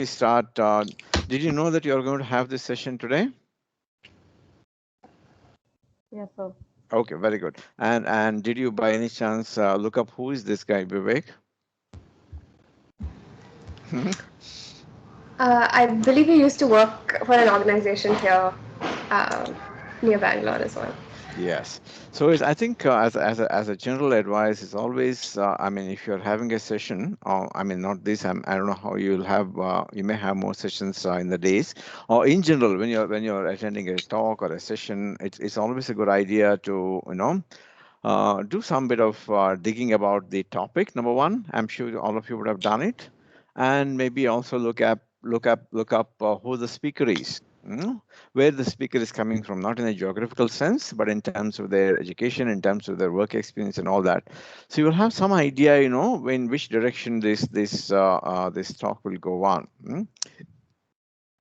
We start, did you know that you're going to have this session today? Yes, sir. Okay, very good. And did you by any chance look up who is this guy, Vivek? I believe you used to work for an organization here uh, near Bangalore as well. Yes. So I think as a general advice, is always, I mean, if you're having a session, or I mean, not this, I don't know how you'll have, you may have more sessions in the days, or in general, when you're attending a talk or a session, it's always a good idea to, do some bit of digging about the topic. Number one, I'm sure all of you would have done it, and maybe also look up who the speaker is, where the speaker is coming from, not in a geographical sense, but in terms of their education, in terms of their work experience, and all that. So you will have some idea, in which direction this talk will go on.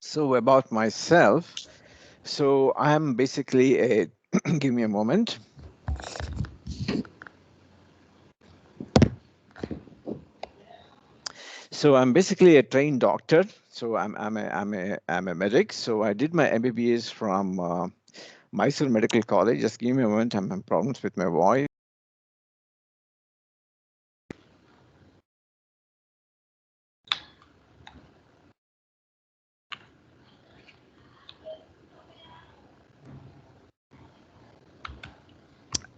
So about myself, so I am basically a. Give me a moment. So I'm basically a trained doctor. So I'm a medic. So I did my MBBS from Mysore Medical College. Just give me a moment. I'm having problems with my voice.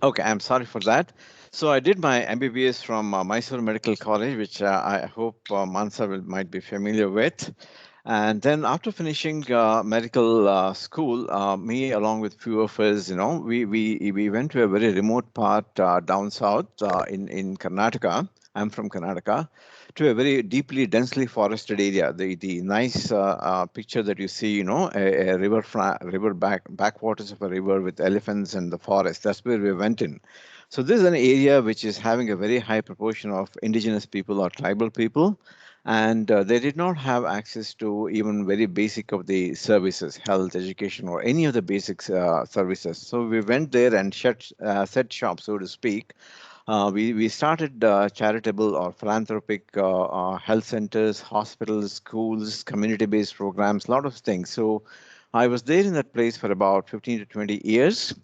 Okay, I'm sorry for that. So I did my MBBS from Mysore Medical College, which I hope Mansa might be familiar with. And then after finishing medical school, me along with few of us, we went to a very remote part down south in Karnataka. I'm from Karnataka, to a very deeply, densely forested area. The nice picture that you see, a river backwaters of a river with elephants and the forest. That's where we went in. So this is an area which is having a very high proportion of indigenous people or tribal people, and they did not have access to even very basic of the services, health, education, or any of the basic services. So we went there and set shop, so to speak. We started charitable or philanthropic health centers, hospitals, schools, community-based programs, a lot of things. So I was there in that place for about 15 to 20 years.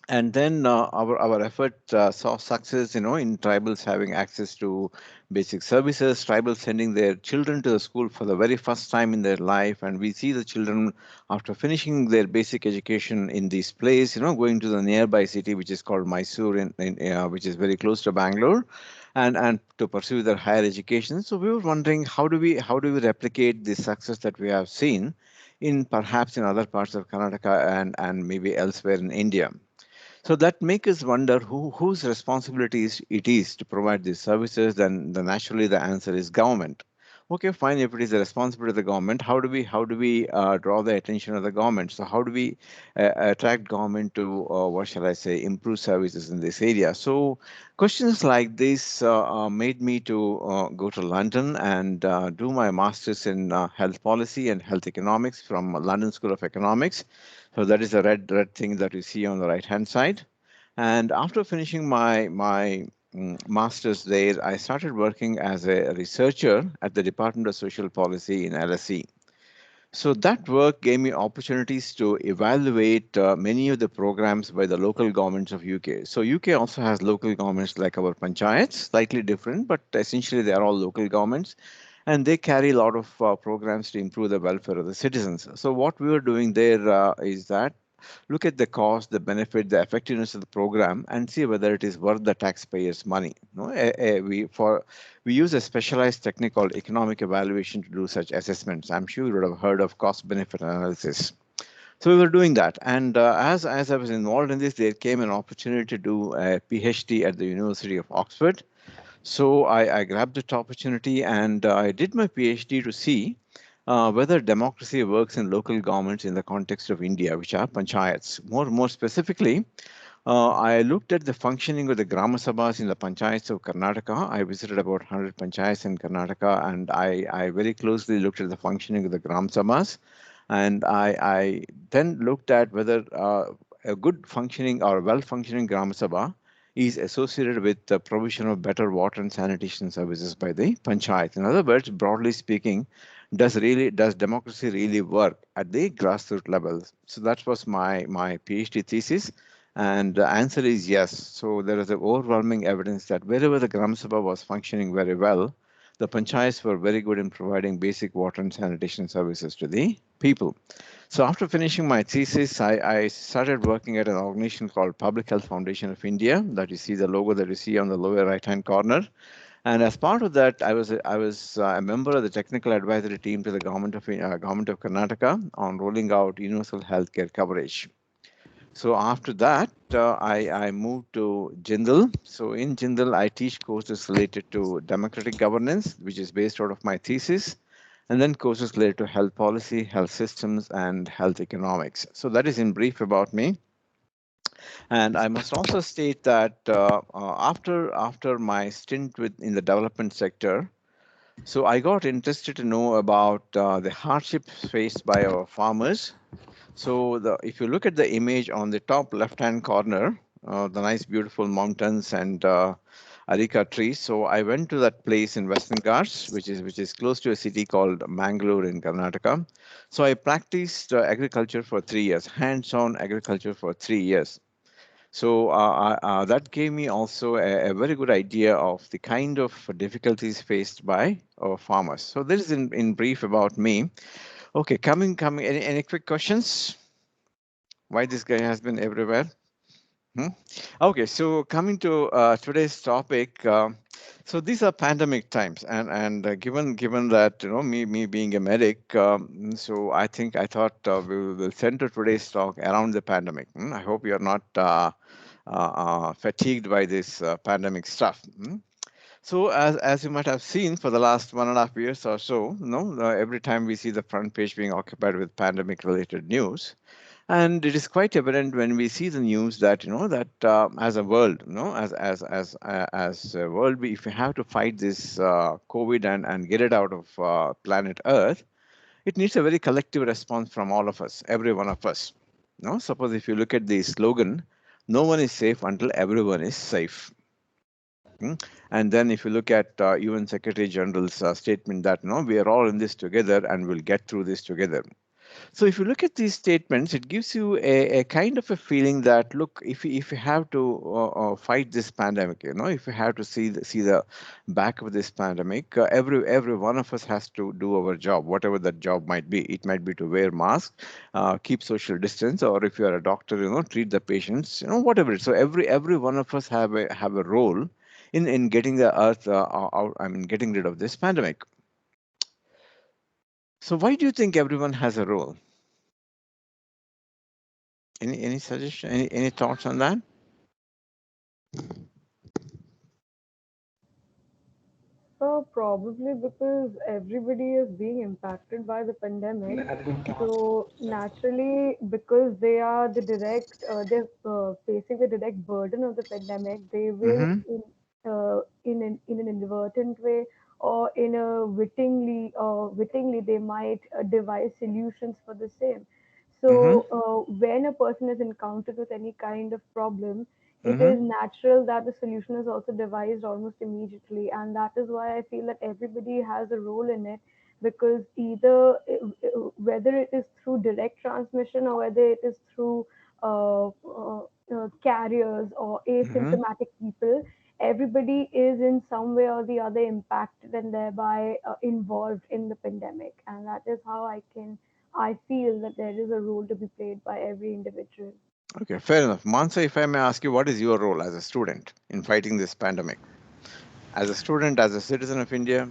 And then our effort saw success, in tribals having access to basic services, tribals sending their children to the school for the very first time in their life. And we see the children, after finishing their basic education in this place, going to the nearby city, which is called Mysore, which is very close to Bangalore, and to pursue their higher education. So we were wondering, how do we replicate the success that we have seen in perhaps in other parts of Karnataka and maybe elsewhere in India. So that makes us wonder whose responsibility it is to provide these services. Then naturally the answer is government. Okay, fine. If it is the responsibility of the government, how do we draw the attention of the government? So how do we attract government to what shall I say, improve services in this area? So questions like this made me to go to London and do my master's in health policy and health economics from London School of Economics. So that is the red thing that you see on the right hand side. And after finishing my master's there, I started working as a researcher at the Department of Social Policy in LSE. So that work gave me opportunities to evaluate many of the programs by the local governments of UK. So UK also has local governments like our panchayats, slightly different, but essentially they are all local governments, and they carry a lot of programs to improve the welfare of the citizens. So what we were doing there is that look at the cost, the benefit, the effectiveness of the program, and see whether it is worth the taxpayers' money. No, we use a specialized technique called economic evaluation to do such assessments. I'm sure you would have heard of cost benefit analysis. So we were doing that, and as I was involved in this, there came an opportunity to do a PhD at the University of Oxford. So I grabbed that opportunity and I did my PhD to see whether democracy works in local governments in the context of India, which are panchayats. More specifically, I looked at the functioning of the Grama Sabhas in the panchayats of Karnataka. I visited about 100 panchayats in Karnataka, and I very closely looked at the functioning of the Gram Sabhas. And I then looked at whether a good functioning or well functioning Gram Sabha is associated with the provision of better water and sanitation services by the panchayat. In other words, broadly speaking, does democracy really work at the grassroots level? So that was my PhD thesis, and the answer is yes. So there is overwhelming evidence that wherever the Gram Sabha was functioning very well, the panchayats were very good in providing basic water and sanitation services to the people. So after finishing my thesis, I started working at an organization called Public Health Foundation of India, that you see the logo that you see on the lower right-hand corner. And as part of that, I was a member of the technical advisory team to the government of Karnataka on rolling out universal healthcare coverage. So after that, I moved to Jindal. So in Jindal, I teach courses related to democratic governance, which is based out of my thesis, and then courses related to health policy, health systems, and health economics. So that is in brief about me. And I must also state that after my stint in the development sector, so I got interested to know about the hardships faced by our farmers. So if you look at the image on the top left-hand corner, the nice beautiful mountains and areca trees. So I went to that place in Western Ghats, which is close to a city called Mangalore in Karnataka. So I practiced agriculture for 3 years, hands-on agriculture for 3 years. So that gave me also a very good idea of the kind of difficulties faced by our farmers. So this is in brief about me. Okay, coming. Any quick questions? Why this guy has been everywhere? Hmm? Okay, so coming to today's topic. So these are pandemic times, and given that me being a medic, so I thought we will center today's talk around the pandemic. I hope you are not fatigued by this pandemic stuff. So as you might have seen for the last 1.5 years or so, every time we see the front page being occupied with pandemic related news, and it is quite evident when we see the news that as a world, as a world, if we have to fight this COVID and get it out of planet Earth, it needs a very collective response from all of us, every one of us. Suppose if you look at the slogan, no one is safe until everyone is safe. And then if you look at UN Secretary General's statement that we are all in this together and we'll get through this together. So if you look at these statements, it gives you a kind of a feeling that, look, if you have to fight this pandemic, if you have to see the back of this pandemic, every one of us has to do our job, whatever that job might be. It might be to wear mask, keep social distance, or if you are a doctor, treat the patients, whatever. So every one of us have a role in getting the earth out. I mean, getting rid of this pandemic. So why do you think everyone has a role? Any suggestion? Any thoughts on that? Probably because everybody is being impacted by the pandemic. So naturally, because they are they're facing the direct burden of the pandemic, they will, Mm-hmm. in an inadvertent way or in a wittingly, they might devise solutions for the same. Mm-hmm. So when a person is encountered with any kind of problem, it Mm-hmm. is natural that the solution is also devised almost immediately, and that is why I feel that everybody has a role in it, because either whether it is through direct transmission or whether it is through carriers or Mm-hmm. asymptomatic people, everybody is in some way or the other impacted and thereby involved in the pandemic, and that is how I feel that there is a role to be played by every individual. Okay, fair enough. Mansa, if I may ask you, what is your role as a student in fighting this pandemic? As a student, as a citizen of India?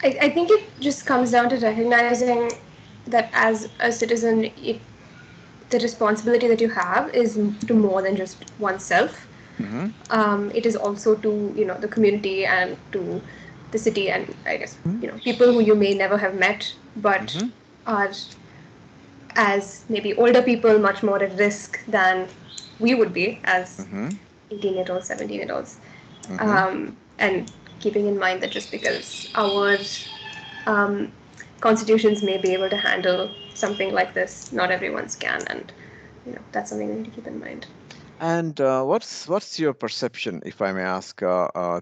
I think it just comes down to recognizing that as a citizen, the responsibility that you have is to more than just oneself. Mm-hmm. It is also to the community and to the city, and I guess people who you may never have met, but Mm-hmm. are, as maybe older people, much more at risk than we would be as Mm-hmm. 18-year-olds, 17-year-olds. Mm-hmm. And keeping in mind that just because our um, constitutions may be able to handle something like this, not everyone's can, and that's something we need to keep in mind. And what's your perception, if I may ask,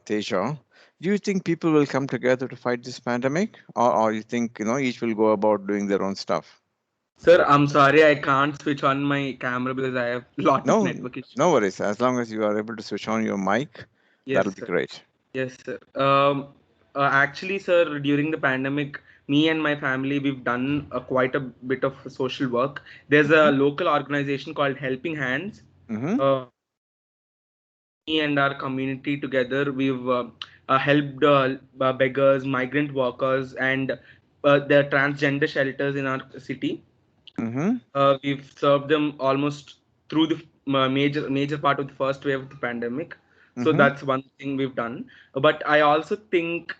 Teja? Do you think people will come together to fight this pandemic, or you think each will go about doing their own stuff? Sir, I'm sorry I can't switch on my camera because I have lot of No, network no issues. worries. As long as you are able to switch on your mic, Yes, that'll be sir. great. Yes, sir. Actually, sir, during the pandemic, me and my family, we've done quite a bit of social work. There's a local organization called Helping Hands. Mm-hmm. Uh, Me and our community together, we've helped beggars, migrant workers, and the transgender shelters in our city. Mm-hmm. We've served them almost through the major part of the first wave of the pandemic. So Mm-hmm. that's one thing we've done. But I also think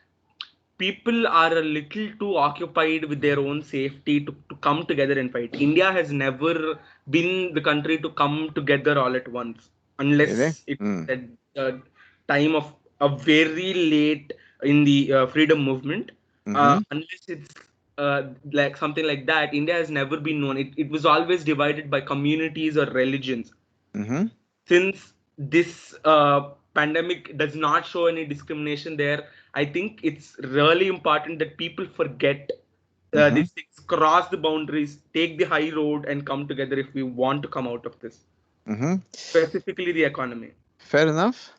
people are a little too occupied with their own safety to come together and fight. India has never been the country to come together all at once, Really? unless it's Mm. at the time of a very late in the freedom movement. Mm-hmm. Unless it's like something like that, India has never been known. It was always divided by communities or religions. Mm-hmm. Since this pandemic does not show any discrimination there, I think it's really important that people forget Mm-hmm. these things, cross the boundaries, take the high road, and come together if we want to come out of this, Mm-hmm. specifically the economy. Fair enough.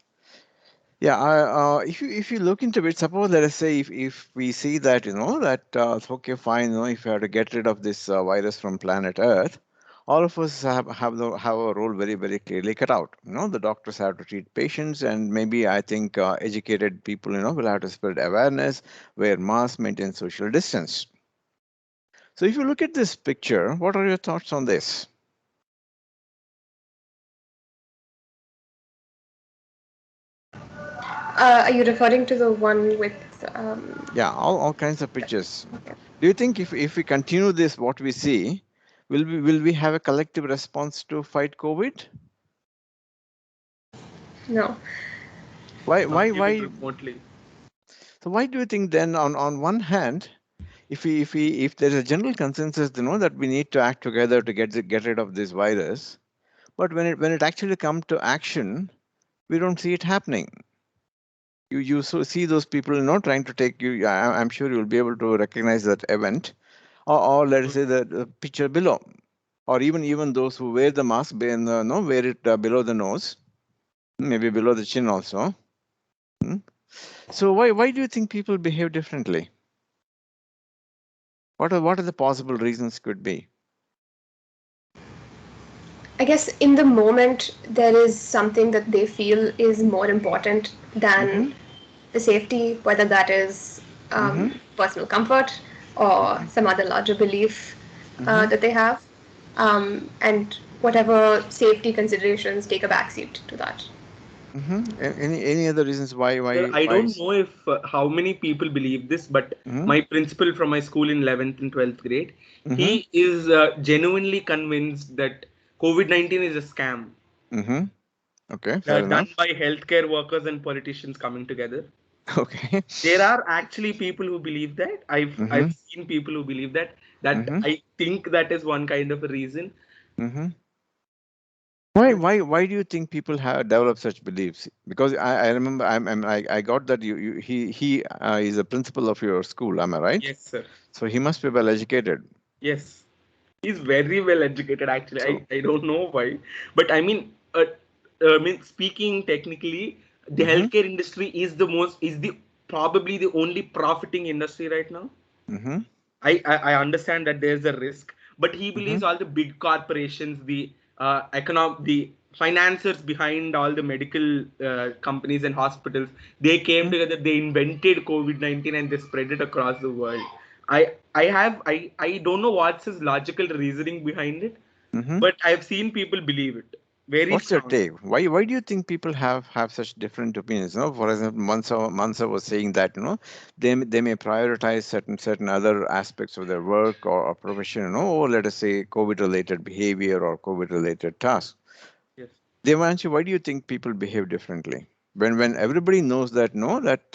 Yeah, if you look into it, suppose let us say if we see that that okay, fine, if you have to get rid of this virus from planet Earth, all of us have a role very very clearly cut out. The doctors have to treat patients, and maybe I think educated people will have to spread awareness, wear masks, maintain social distance. So if you look at this picture, what are your thoughts on this? Are you referring to the one with? Yeah, all kinds of pictures. Do you think if we continue this, what we see, will we have a collective response to fight COVID? No. Why Not even why? remotely. So why do you think then on one hand, if there is a general consensus, that we need to act together to get rid of this virus, but when it actually comes to action, we don't see it happening. You see those people trying to take you. I'm sure you'll be able to recognize that event, or let us say the picture below, or even those who wear the mask, wear it below the nose, maybe below the chin also. Hmm? So why do you think people behave differently? What are the possible reasons could be? I guess in the moment there is something that they feel is more important Mm-hmm. than the safety, whether that is Mm-hmm. personal comfort or Mm-hmm. some other larger belief Mm-hmm. that they have, and whatever safety considerations take a backseat to that. Mm-hmm. Any other reasons why Sir, why I why? don't know if how many people believe this, but Mm-hmm. my principal from my school in 11th and 12th grade, Mm-hmm. he is genuinely convinced that COVID-19 is a scam Mm-hmm. Okay, fair done enough. by healthcare workers and politicians coming together. Okay. There are actually people who believe that. I've Mm-hmm. seen people who believe that. That Mm-hmm. I think that is one kind of a reason. Mm-hmm. Why do you think people have developed such beliefs? Because I remember I got that he is a principal of your school. Am I right? Yes, sir. So he must be well educated. Yes, he's very well educated. Actually, So. I don't know why, but I mean, speaking technically, the Mm-hmm. healthcare industry is the probably the only profiting industry right now. Mm-hmm. I understand that there's a risk, but he Mm-hmm. believes all the big corporations, the financiers behind all the medical companies and hospitals, they came together, they invented COVID-19 and they spread it across the world. I don't know what's his logical reasoning behind it, Mm-hmm. but I've seen people believe it very What's your strongly. take? Why do you think people have such different opinions? For example, Mansa was saying that they may prioritize certain other aspects of their work or profession, or let us say COVID related behavior or COVID related tasks. Yes. Devanshu, why do you think people behave differently? When everybody knows that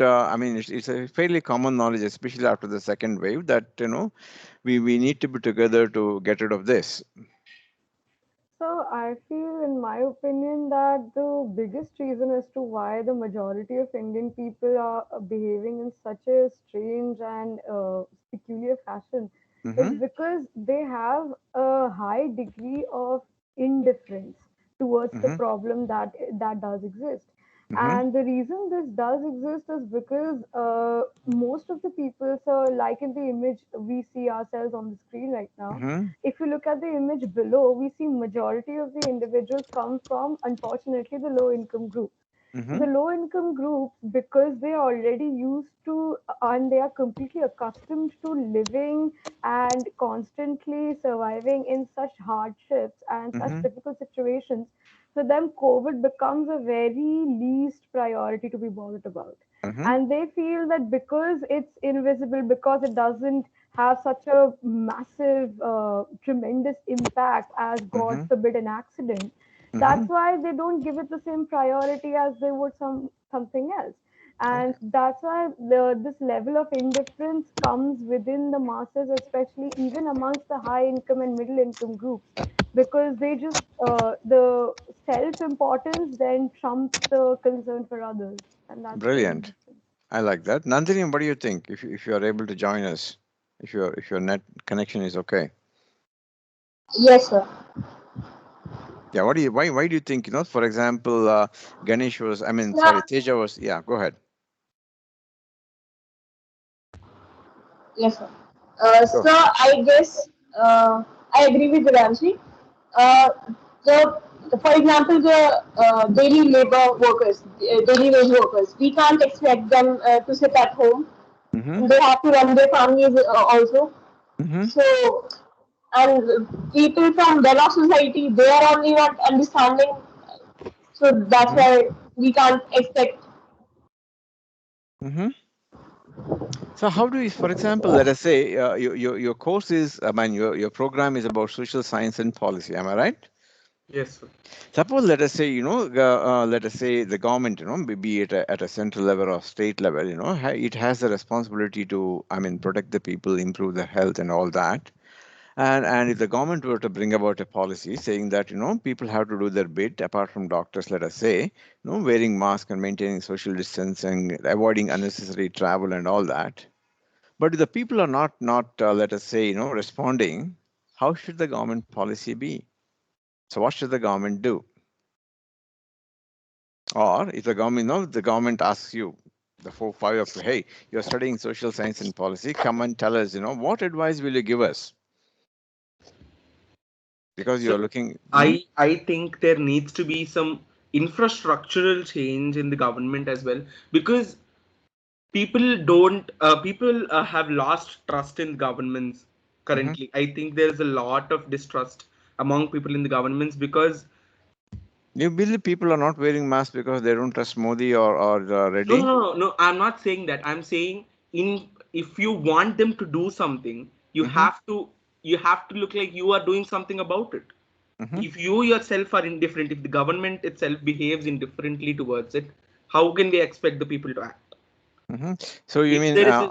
I mean it's a fairly common knowledge, especially after the second wave, that we need to be together to get rid of this. So I feel, in my opinion, that the biggest reason as to why the majority of Indian people are behaving in such a strange and peculiar fashion is Mm-hmm. because they have a high degree of indifference towards the Mm-hmm. problem that does exist. Mm-hmm. And the reason this does exist is because most of the people, so like in the image we see ourselves on the screen right now, Mm-hmm. if you look at the image below, we see majority of the individuals come from, unfortunately, the low income group. So Mm-hmm. the low income groups, because they are already used to and they are completely accustomed to living and constantly surviving in such hardships and such Mm-hmm. difficult situations, for them, COVID becomes a very least priority to be bothered about. Mm-hmm. And they feel that because it's invisible, because it doesn't have such a massive, tremendous impact as, God Mm-hmm. forbid, an accident, Mm-hmm. that's why they don't give it the same priority as they would something else. And Okay. that's why this level of indifference comes within the masses, especially even amongst the high income and middle income groups, because they just the self importance then trumps the concern for others, and that's the only Brilliant. difference. I like that. Nandini, what do you think? If you are able to join us, if your net connection is okay. Yes, sir. Yeah. Why do you think, for example, Ganesh was, I mean, Yeah, sorry, Teja was, yeah, go ahead. yes, sir. Go. So I guess I agree with Ramsey. Uh, for example, the daily labor workers, daily wage workers, we can't expect them to sit at home. Mm-hmm. They have to run their families also. Mm-hmm. So, and people from well-off society, they are only not understanding. So that's Mm-hmm. why we can't expect. Mm-hmm. So how do you, for example, let us say your course is, I mean, your program is about social science and policy. Am I right? Yes, sir. Suppose, let us say, let us say the government, be it at a central level or state level, it has the responsibility to, I mean, protect the people, improve their health and all that. And if the government were to bring about a policy saying that, people have to do their bit, apart from doctors, let us say, wearing masks and maintaining social distance and avoiding unnecessary travel and all that. But if the people are not let us say, responding, how should the government policy be? So what should the government do? Or if the government, the government asks you, the 4, 5 of you, hey, you're studying social science and policy, come and tell us, what advice will you give us? Because So you're looking. I think there needs to be some infrastructural change in the government as well, because people have lost trust in governments Mhm. currently. I think there's a lot of distrust among people in the governments because You believe people are not wearing masks because they don't trust Modi or no, no, Reddy? no, no, no. I'm not saying that. I'm saying in if you want them to do something, Mm-hmm. you have to look like you are doing something about it. Mm-hmm. If you yourself are indifferent, if the government itself behaves indifferently towards it, how can they expect the people to act? Mm-hmm. So you If mean, there is a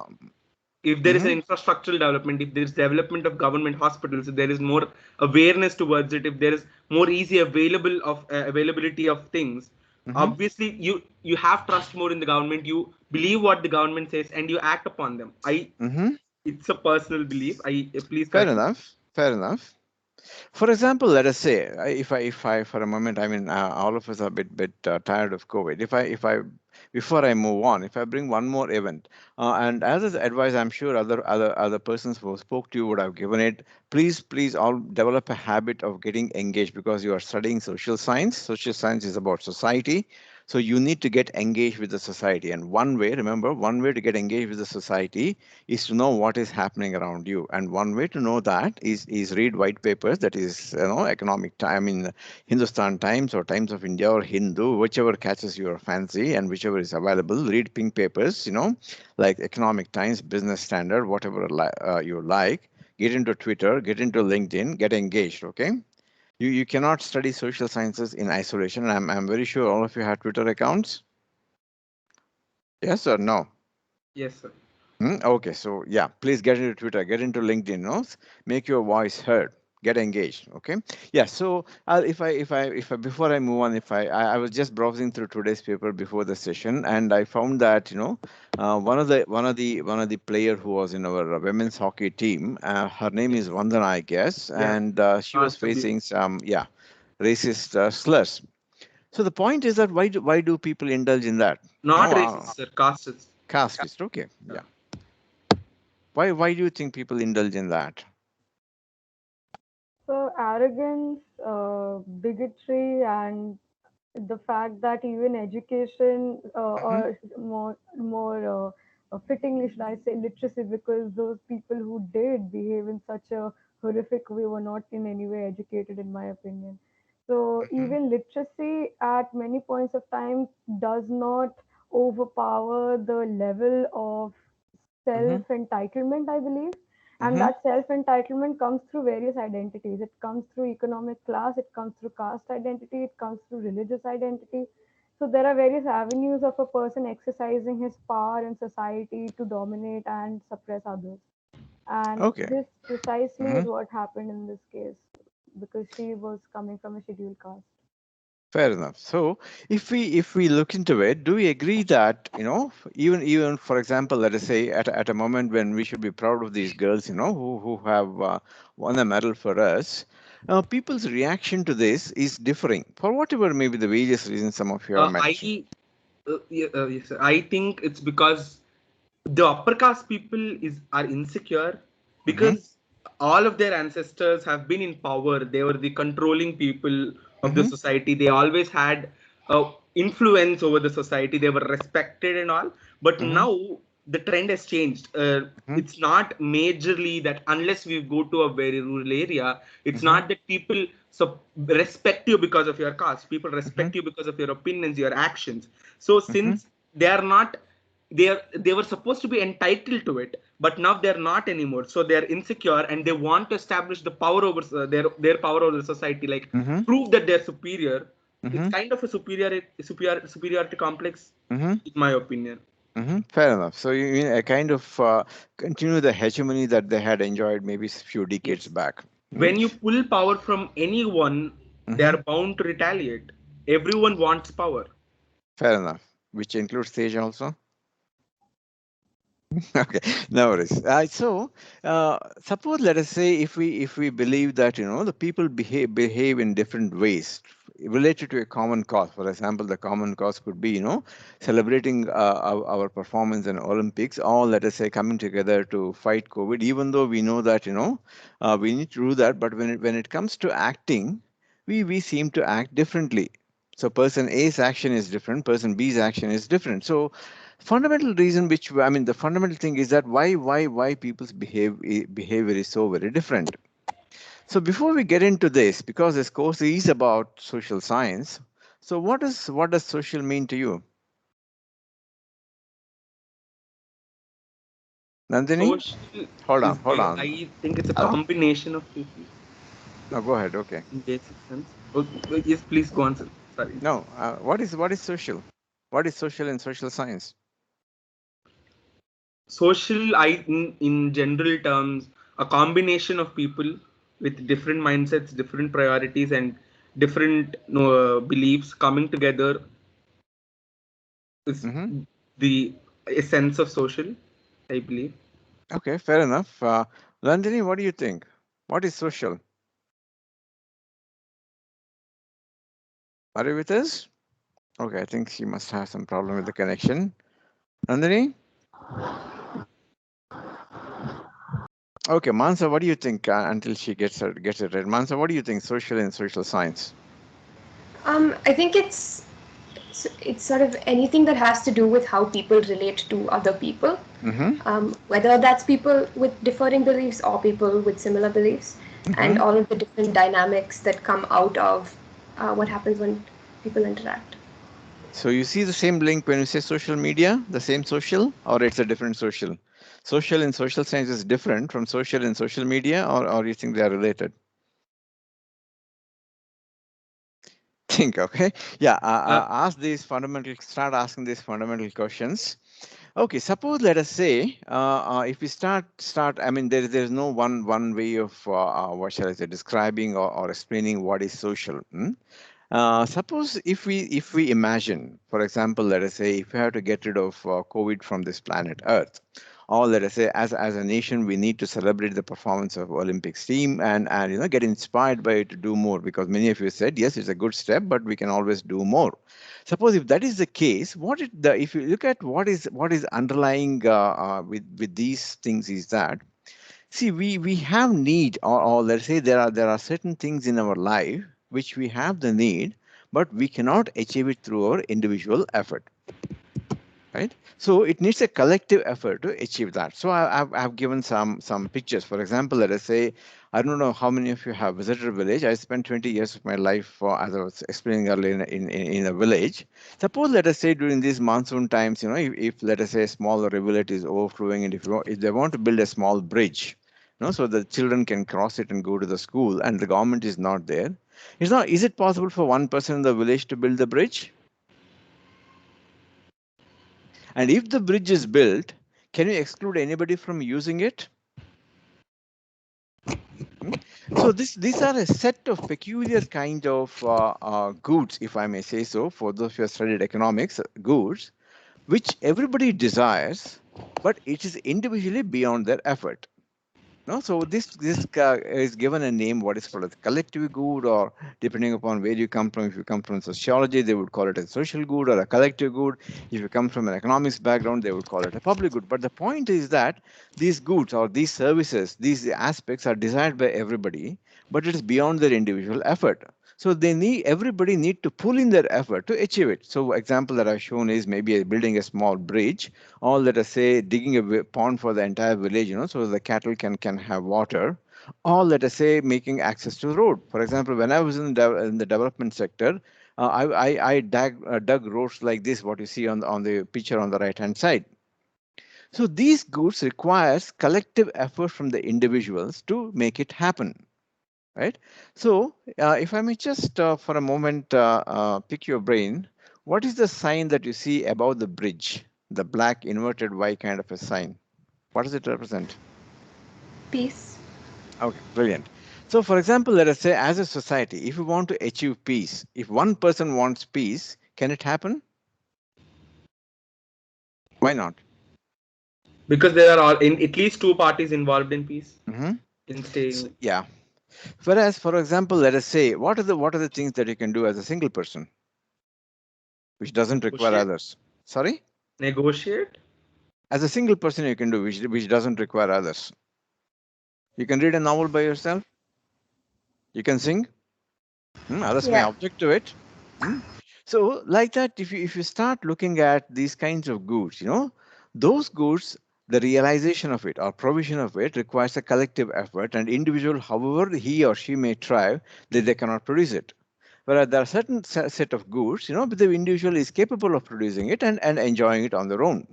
if there is an mm-hmm. infrastructural development, if there is development of government hospitals, if there is more awareness towards it, if there is more easy availability of things, Mm-hmm. obviously you have trust more in the government. You believe what the government says and you act upon them. Mm-hmm. It's a personal belief. Please Fair correct me. enough. Fair enough. For example, let us say, if I for a moment, I mean, all of us are a bit tired of COVID. If I before I move on, if I bring one more event, and as is advice, I'm sure other persons who spoke to you would have given it. Please, all develop a habit of getting engaged because you are studying social science. Social science is about society. So you need to get engaged with the society. And remember, one way to get engaged with the society is to know what is happening around you. And one way to know that is read white papers, that is, economic time in Hindustan Times or Times of India or Hindu, whichever catches your fancy and whichever is available. Read pink papers, like Economic Times, Business Standard, whatever you like. Get into Twitter, get into LinkedIn, get engaged, okay? You cannot study social sciences in isolation. I'm very sure all of you have Twitter accounts. Yes or no? Yes, sir. Okay, so yeah, please get into Twitter, get into LinkedIn, make your voice heard. get engaged. Okay, yeah. So if I before I move on, if I was just browsing through today's paper before the session, and I found that one of the player who was in our women's hockey team, her name is Vandana, I guess, Yeah. and she was Caste abuse. facing some racist slurs. So the point is that why do people indulge in that? Not No, racist, sir. Casteist. casteist. Okay, yeah. Why do you think people indulge in that? So arrogance, bigotry, and the fact that even education, Mhm, or more fittingly should I say literacy, because those people who did behave in such a horrific way were not in any way educated, in my opinion. So mhm, even literacy at many points of time does not overpower the level of mhm, self entitlement, I believe. And mhm. that self entitlement comes through various identities. It comes through economic class, it comes through caste identity, it comes through religious identity. So there are various avenues of a person exercising his power in society to dominate and suppress others. And Okay. this precisely is Mhm. what happened in this case, because she was coming from a scheduled caste. Fair enough. So if we look into it, do we agree that even for example, let us say at a moment when we should be proud of these girls, who have won a medal for us, people's reaction to this is differing for whatever maybe the various reasons some of you have mentioned. Yes, sir. I think it's because the upper caste people are insecure Mm-hmm, because all of their ancestors have been in power. They were the controlling people of the mm-hmm, society. They always had influence over the society. They were respected and all. But mm-hmm, now the trend has changed. It's not majorly that unless we go to a very rural area, it's mm-hmm, not that people respect you because of your caste. People mm-hmm, respect you because of your opinions, your actions. So mm-hmm, since they are not they were supposed to be entitled to it, but now they're not anymore, so they're insecure and they want to establish the power over their power over the society, like mm-hmm, prove that they're superior. It's mm-hmm, kind of a superiority complex, mm-hmm. in my opinion. Fair enough. So you mean a kind of continue the hegemony that they had enjoyed maybe a few decades Yes, back. Hmm? when you pull power from anyone, they Mm-hmm. are bound to retaliate. Everyone wants power. Fair enough. Which includes stage also. Okay, no worries. Suppose let us say if we believe that the people behave in different ways related to a common cause. For example, the common cause could be celebrating our performance in Olympics, or let us say coming together to fight COVID. Even though we know that we need to do that, but when it comes to acting, we seem to act differently. So person A's action is different, person B's action is different. So fundamental reason the fundamental thing is that why people's behavior is so very different. So before we get into this, because this course is about social science, so what does social mean to you, Nandini? Social hold is, on hold on I think it's a Hello? combination of people No, go ahead. Okay. in basic sense. Yes, please go on, sir. Sorry. No, what is social? What is social in social science? Social, in general terms, a combination of people with different mindsets, different priorities, and different beliefs coming together is Mm-hmm. the essence of social, I believe. Okay, fair enough. Nandini, what do you think? What is social? Are you with us? Okay, I think she must have some problem with the connection. Nandini? Okay, Mansa, what do you think until she gets it right? Mansa, what do you think social and social science? I think it's sort of anything that has to do with how people relate to other people, Mm-hmm. whether that's people with differing beliefs or people with similar beliefs, and Mm-hmm. all of the different dynamics that come out of what happens when people interact. So you see the same link when you say social media, the same social, or it's a different social? Social in social science is different from social in social media, or you think they are related? Think, okay? Yeah, Uh, start asking these fundamental questions. Okay, suppose let us say if we start. I mean, there's no one way of what shall I say, describing or explaining what is social. Suppose if we imagine, for example, let us say if we have to get rid of COVID from this planet Earth, or let us say as a nation we need to celebrate the performance of Olympics team and get inspired by it to do more, because many of you said yes, it's a good step, but we can always do more. Suppose if that is the case, if you look at what is underlying with these things is that, see, we have need, or let's say there are certain things in our life which we have the need, but we cannot achieve it through our individual effort, right? So it needs a collective effort to achieve that. So I've given some pictures. For example, let us say, I don't know how many of you have visited a village. I spent 20 years of my life, as I was explaining earlier, in a village. Suppose, let us say, during these monsoon times, if let us say a small rivulet is overflowing, and if they want to build a small bridge, so the children can cross it and go to the school, and the government is not there. Is it possible for one person in the village to build the bridge? And if the bridge is built, can you exclude anybody from using it? Hmm? So these are a set of peculiar kind of goods, if I may say so, for those who have studied economics, goods, which everybody desires, but it is individually beyond their effort. No, so this is given a name, what is called a collective good, or depending upon where you come from. If you come from sociology, they would call it a social good or a collective good. If you come from an economics background, they would call it a public good. But the point is that these goods or these services, these aspects are desired by everybody, but it is beyond their individual effort. So everybody need to pull in their effort to achieve it. So example that I've shown is maybe building a small bridge, or let us say digging a pond for the entire village, so the cattle can have water, or let us say making access to the road. For example, when I was in the development sector, I dug roads like this, what you see on the picture on the right hand side. So these goods requires collective effort from the individuals to make it happen, right? So if I may just for a moment pick your brain, what is the sign that you see above the bridge, the black inverted Y kind of a sign? What does it represent? Peace. Okay, brilliant. So for example, let us say as a society, if we want to achieve peace, if one person wants peace, can it happen? Why not? Because there are all in at least two parties involved in peace Mm-hmm. in staying. Yeah. Whereas, for example, let us say, what are the things that you can do as a single person, which doesn't require Negotiate. others? Sorry? Negotiate. As a single person, you can do which doesn't require others. You can read a novel by yourself. You can sing. Others may Yeah. object to it. So, like that, if you start looking at these kinds of goods, those goods, the realization of it or provision of it requires a collective effort, and individual, however he or she may try, they cannot produce it. Whereas there are certain set of goods, but the individual is capable of producing it and enjoying it on their own,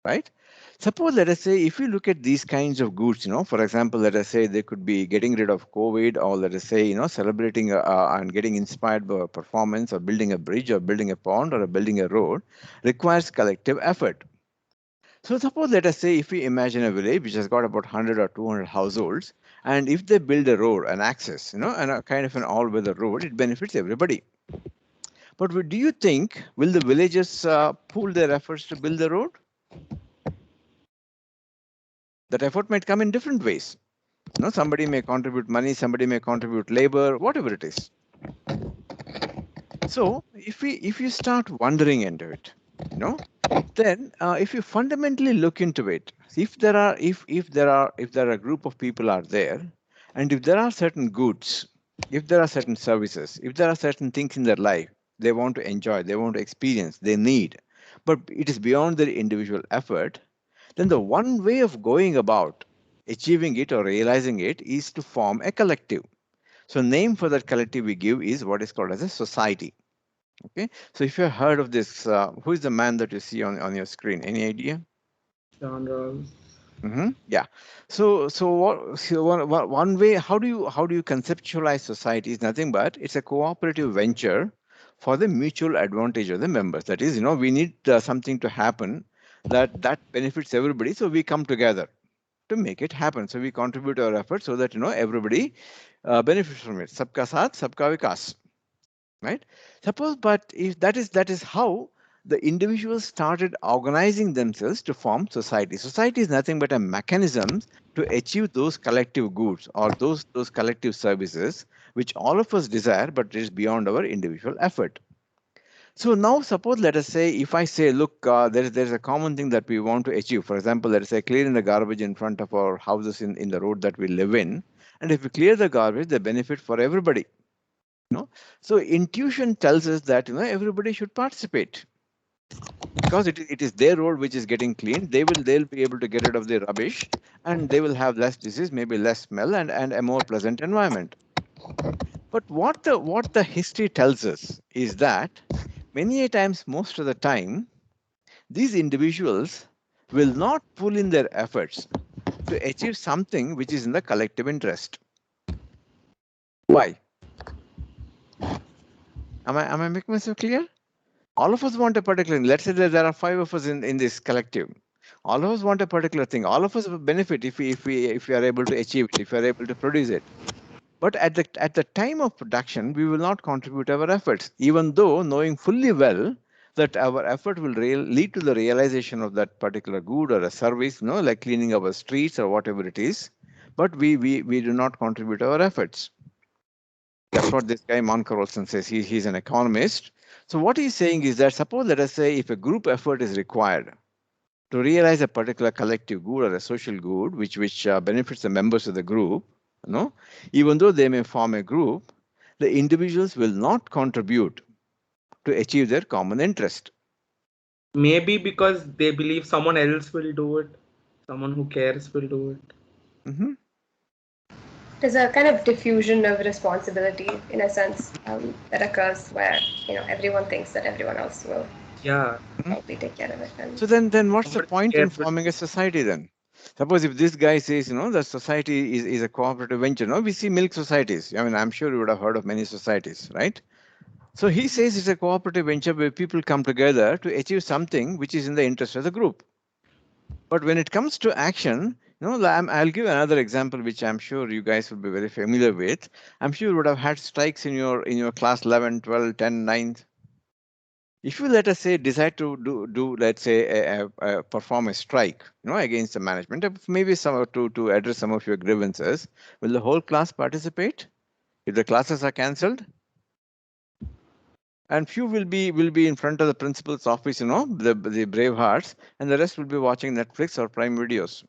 right? Suppose, let us say, if you look at these kinds of goods, for example, let us say they could be getting rid of COVID, or let us say, celebrating and getting inspired by a performance, or building a bridge, or building a pond, or building a road, requires collective effort. So suppose, let us say, if we imagine a village which has got about 100 or 200 households, and if they build a road, an access, and a kind of an all-weather road, it benefits everybody. But do you think, will the villagers pool their efforts to build the road? That effort might come in different ways. Somebody may contribute money, somebody may contribute labor, whatever it is. So if you start wandering into it, then if you fundamentally look into it, if there are a group of people are there, and if there are certain goods, if there are certain services, if there are certain things in their life they want to enjoy, they want to experience, they need, but it is beyond their individual effort, then the one way of going about achieving it or realizing it is to form a collective. So name for that collective we give is what is called as a society. Okay. So if you have heard of this, who is the man that you see on your screen? Any idea? John Rawls. Yeah. One way, how do you conceptualize society is nothing but it's a cooperative venture for the mutual advantage of the members. That is, we need something to happen. that benefits everybody. So we come together to make it happen. So we contribute our efforts so that everybody benefits from it. Sabka saath, sabka vikas, right? Suppose, but if that is how the individuals started organizing themselves to form society. Society is nothing but a mechanism to achieve those collective goods or those collective services which all of us desire, but it is beyond our individual effort. So now suppose, let us say, if I say, look, there's a common thing that we want to achieve. For example, let us say clearing the garbage in front of our houses in the road that we live in. And if we clear the garbage, the benefit for everybody. So intuition tells us that everybody should participate because it is their road which is getting cleaned. They'll be able to get rid of the rubbish and they will have less disease, maybe less smell and a more pleasant environment. But what the history tells us is that many a times, most of the time, these individuals will not pull in their efforts to achieve something which is in the collective interest. Why? Am I making myself clear? All of us want a particular thing. Let's say that there are 5 of us in this collective. All of us want a particular thing. All of us will benefit if we are able to achieve it, if we are able to produce it. But at the time of production, we will not contribute our efforts, even though knowing fully well that our effort will lead to the realization of that particular good or a service, like cleaning our streets or whatever it is. But we do not contribute our efforts. That's what this guy Moncur Olson says. He's an economist. So what he's saying is that suppose, let us say, if a group effort is required to realize a particular collective good or a social good, which benefits the members of the group, even though they may form a group, the individuals will not contribute to achieve their common interest. Maybe because they believe someone else will do it, someone who cares will do it. Mm-hmm. There's a kind of diffusion of responsibility, in a sense, that occurs where everyone thinks that everyone else will probably take care of it. And So then what's the point in forming a society then? Suppose if this guy says, the society is a cooperative venture. No, we see milk societies. I mean, I'm sure you would have heard of many societies, right? So he says it's a cooperative venture where people come together to achieve something which is in the interest of the group. But when it comes to action, I'll give another example which I'm sure you guys will be very familiar with. I'm sure you would have had strikes in your class 11, 12, 10, 9th. If you, let us say, decide to do let's say perform a strike, against the management, maybe some to address some of your grievances, will the whole class participate if the classes are cancelled? And few will be in front of the principal's office, the brave hearts, and the rest will be watching Netflix or Prime Videos.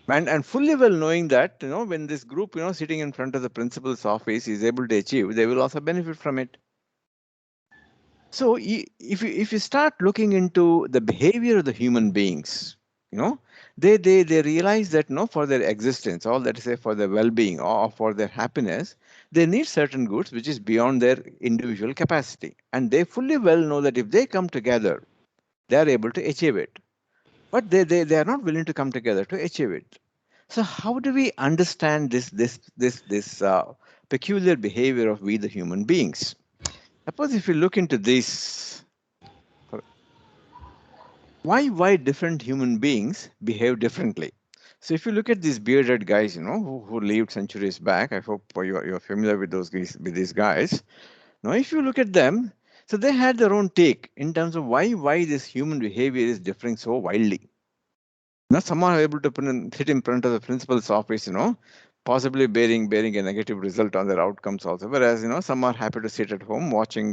And fully well knowing that, when this group, sitting in front of the principal's office is able to achieve, they will also benefit from it. So if you start looking into the behavior of the human beings, they realize that for their existence, or let us say for their well-being or for their happiness, they need certain goods which is beyond their individual capacity. And they fully well know that if they come together, they are able to achieve it. But they are not willing to come together to achieve it. So how do we understand this peculiar behavior of we the human beings? Suppose if you look into this, why different human beings behave differently. So if you look at these bearded guys, who lived centuries back, I hope you're familiar with these guys. Now, if you look at them, so they had their own take in terms of why this human behavior is differing so wildly. Now, some are able to sit in front of the principal's office, possibly bearing a negative result on their outcomes also. Whereas, some are happy to sit at home watching,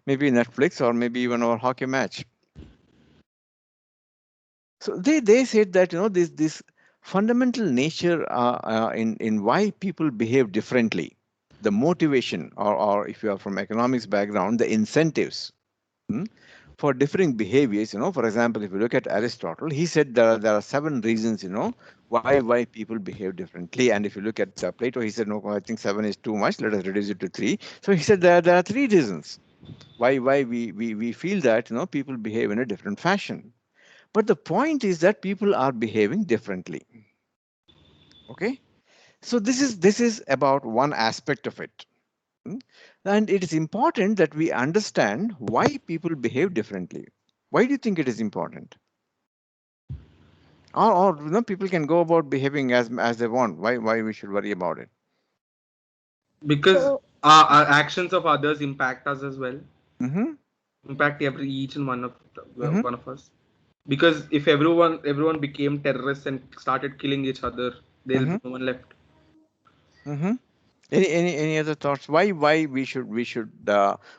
maybe Netflix or maybe even our hockey match. So they said that this fundamental nature in why people behave differently, the motivation or if you are from economics background, the incentives for differing behaviors. For example, if you look at Aristotle, he said there are 7 reasons why people behave differently. And if you look at Plato, he said no, I think 7 is too much. Let us reduce it to 3. So he said there are 3 reasons why we feel that people behave in a different fashion. But the point is that people are behaving differently. Okay, so this is about one aspect of it. And it is important that we understand why people behave differently. Why do you think it is important? Or people can go about behaving as they want. Why we should worry about it? Because So, our actions of others impact us as well. Mm-hmm. Impact each and Mm-hmm. one of us. Because if everyone became terrorists and started killing each other, there'll be no one left. Mm-hmm. Any other thoughts? Why we should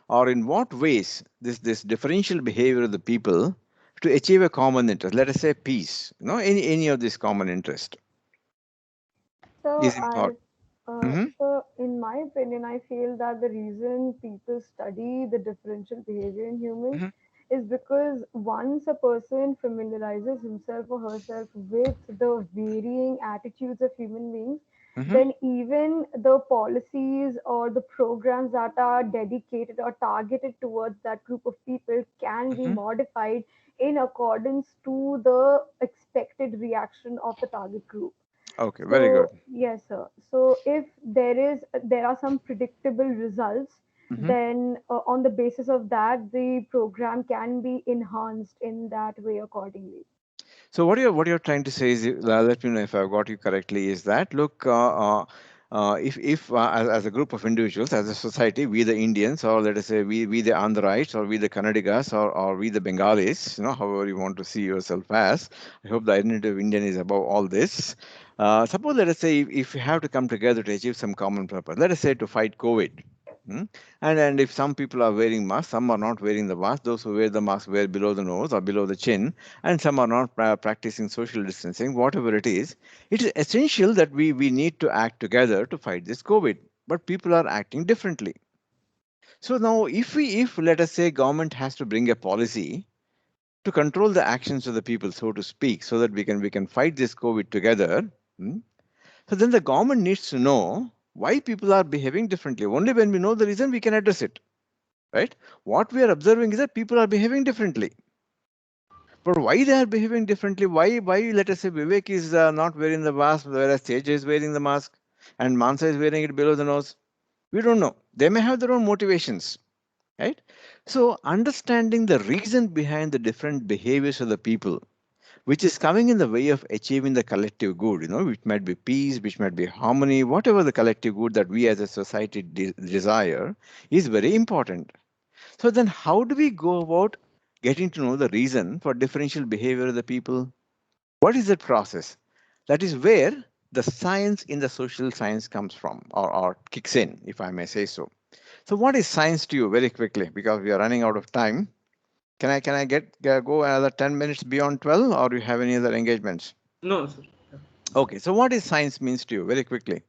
or in what ways this differential behavior of the people to achieve a common interest? Let us say peace. Any of this common interest so is I, important. Mm-hmm. so in my opinion, I feel that the reason people study the differential behavior in humans Mm-hmm. is because once a person familiarizes himself or herself with the varying attitudes of human beings, Mm-hmm. then even the policies or the programs that are dedicated or targeted towards that group of people can be Mm-hmm. modified in accordance to the expected reaction of the target group. Okay, very good. So yes, sir. So if there are some predictable results, Mm-hmm. then on the basis of that, the program can be enhanced in that way accordingly. So what you're trying to say is, let me know if I've got you correctly, is that look, if as a group of individuals, as a society, we the Indians, or let us say we the Andhrites, or we the Kannadigas, or we the Bengalis, however you want to see yourself as. I hope the identity of Indian is above all this. Suppose, let us say, if we have to come together to achieve some common purpose, let us say to fight COVID. Hmm? And if some people are wearing masks, some are not wearing the mask. Those who wear the mask wear below the nose or below the chin, and some are not practicing social distancing, whatever it is essential that we need to act together to fight this COVID. But people are acting differently. So now, if let us say government has to bring a policy to control the actions of the people, so to speak, so that we can fight this COVID together. So then the government needs to know why people are behaving differently. Only when we know the reason, we can address it. Right? What we are observing is that people are behaving differently. But why they are behaving differently? Why let us say Vivek is not wearing the mask, whereas Tej is wearing the mask and Mansa is wearing it below the nose? We don't know. They may have their own motivations, right? So understanding the reason behind the different behaviors of the people, which is coming in the way of achieving the collective good, which might be peace, which might be harmony, whatever the collective good that we as a society desire, is very important. So then how do we go about getting to know the reason for differential behavior of the people? What is that process? That is where the science in the social science comes from, or kicks in, if I may say so. So what is science to you, very quickly, because we are running out of time? Can I go another 10 minutes beyond 12, or do you have any other engagements? No, sir. Okay, so what is science means to you, very quickly?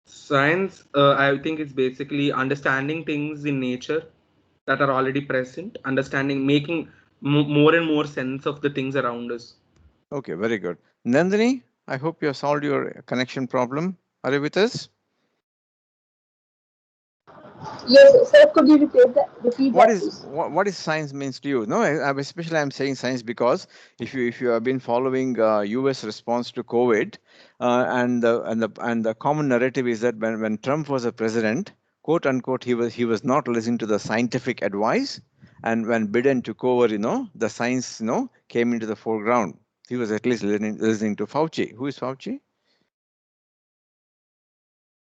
Science, I think it's basically understanding things in nature that are already present, understanding, making more and more sense of the things around us. Okay, very good. Nandini, I hope you have solved your connection problem. Are you with us? Yes, sir. Could you repeat What that, is please? what is science means to you? No, especially I'm saying science because if you have been following U.S. response to COVID, and the common narrative is that when Trump was a president, quote unquote, he was not listening to the scientific advice, and when Biden took over, the science came into the foreground. He was at least listening to Fauci. Who is Fauci?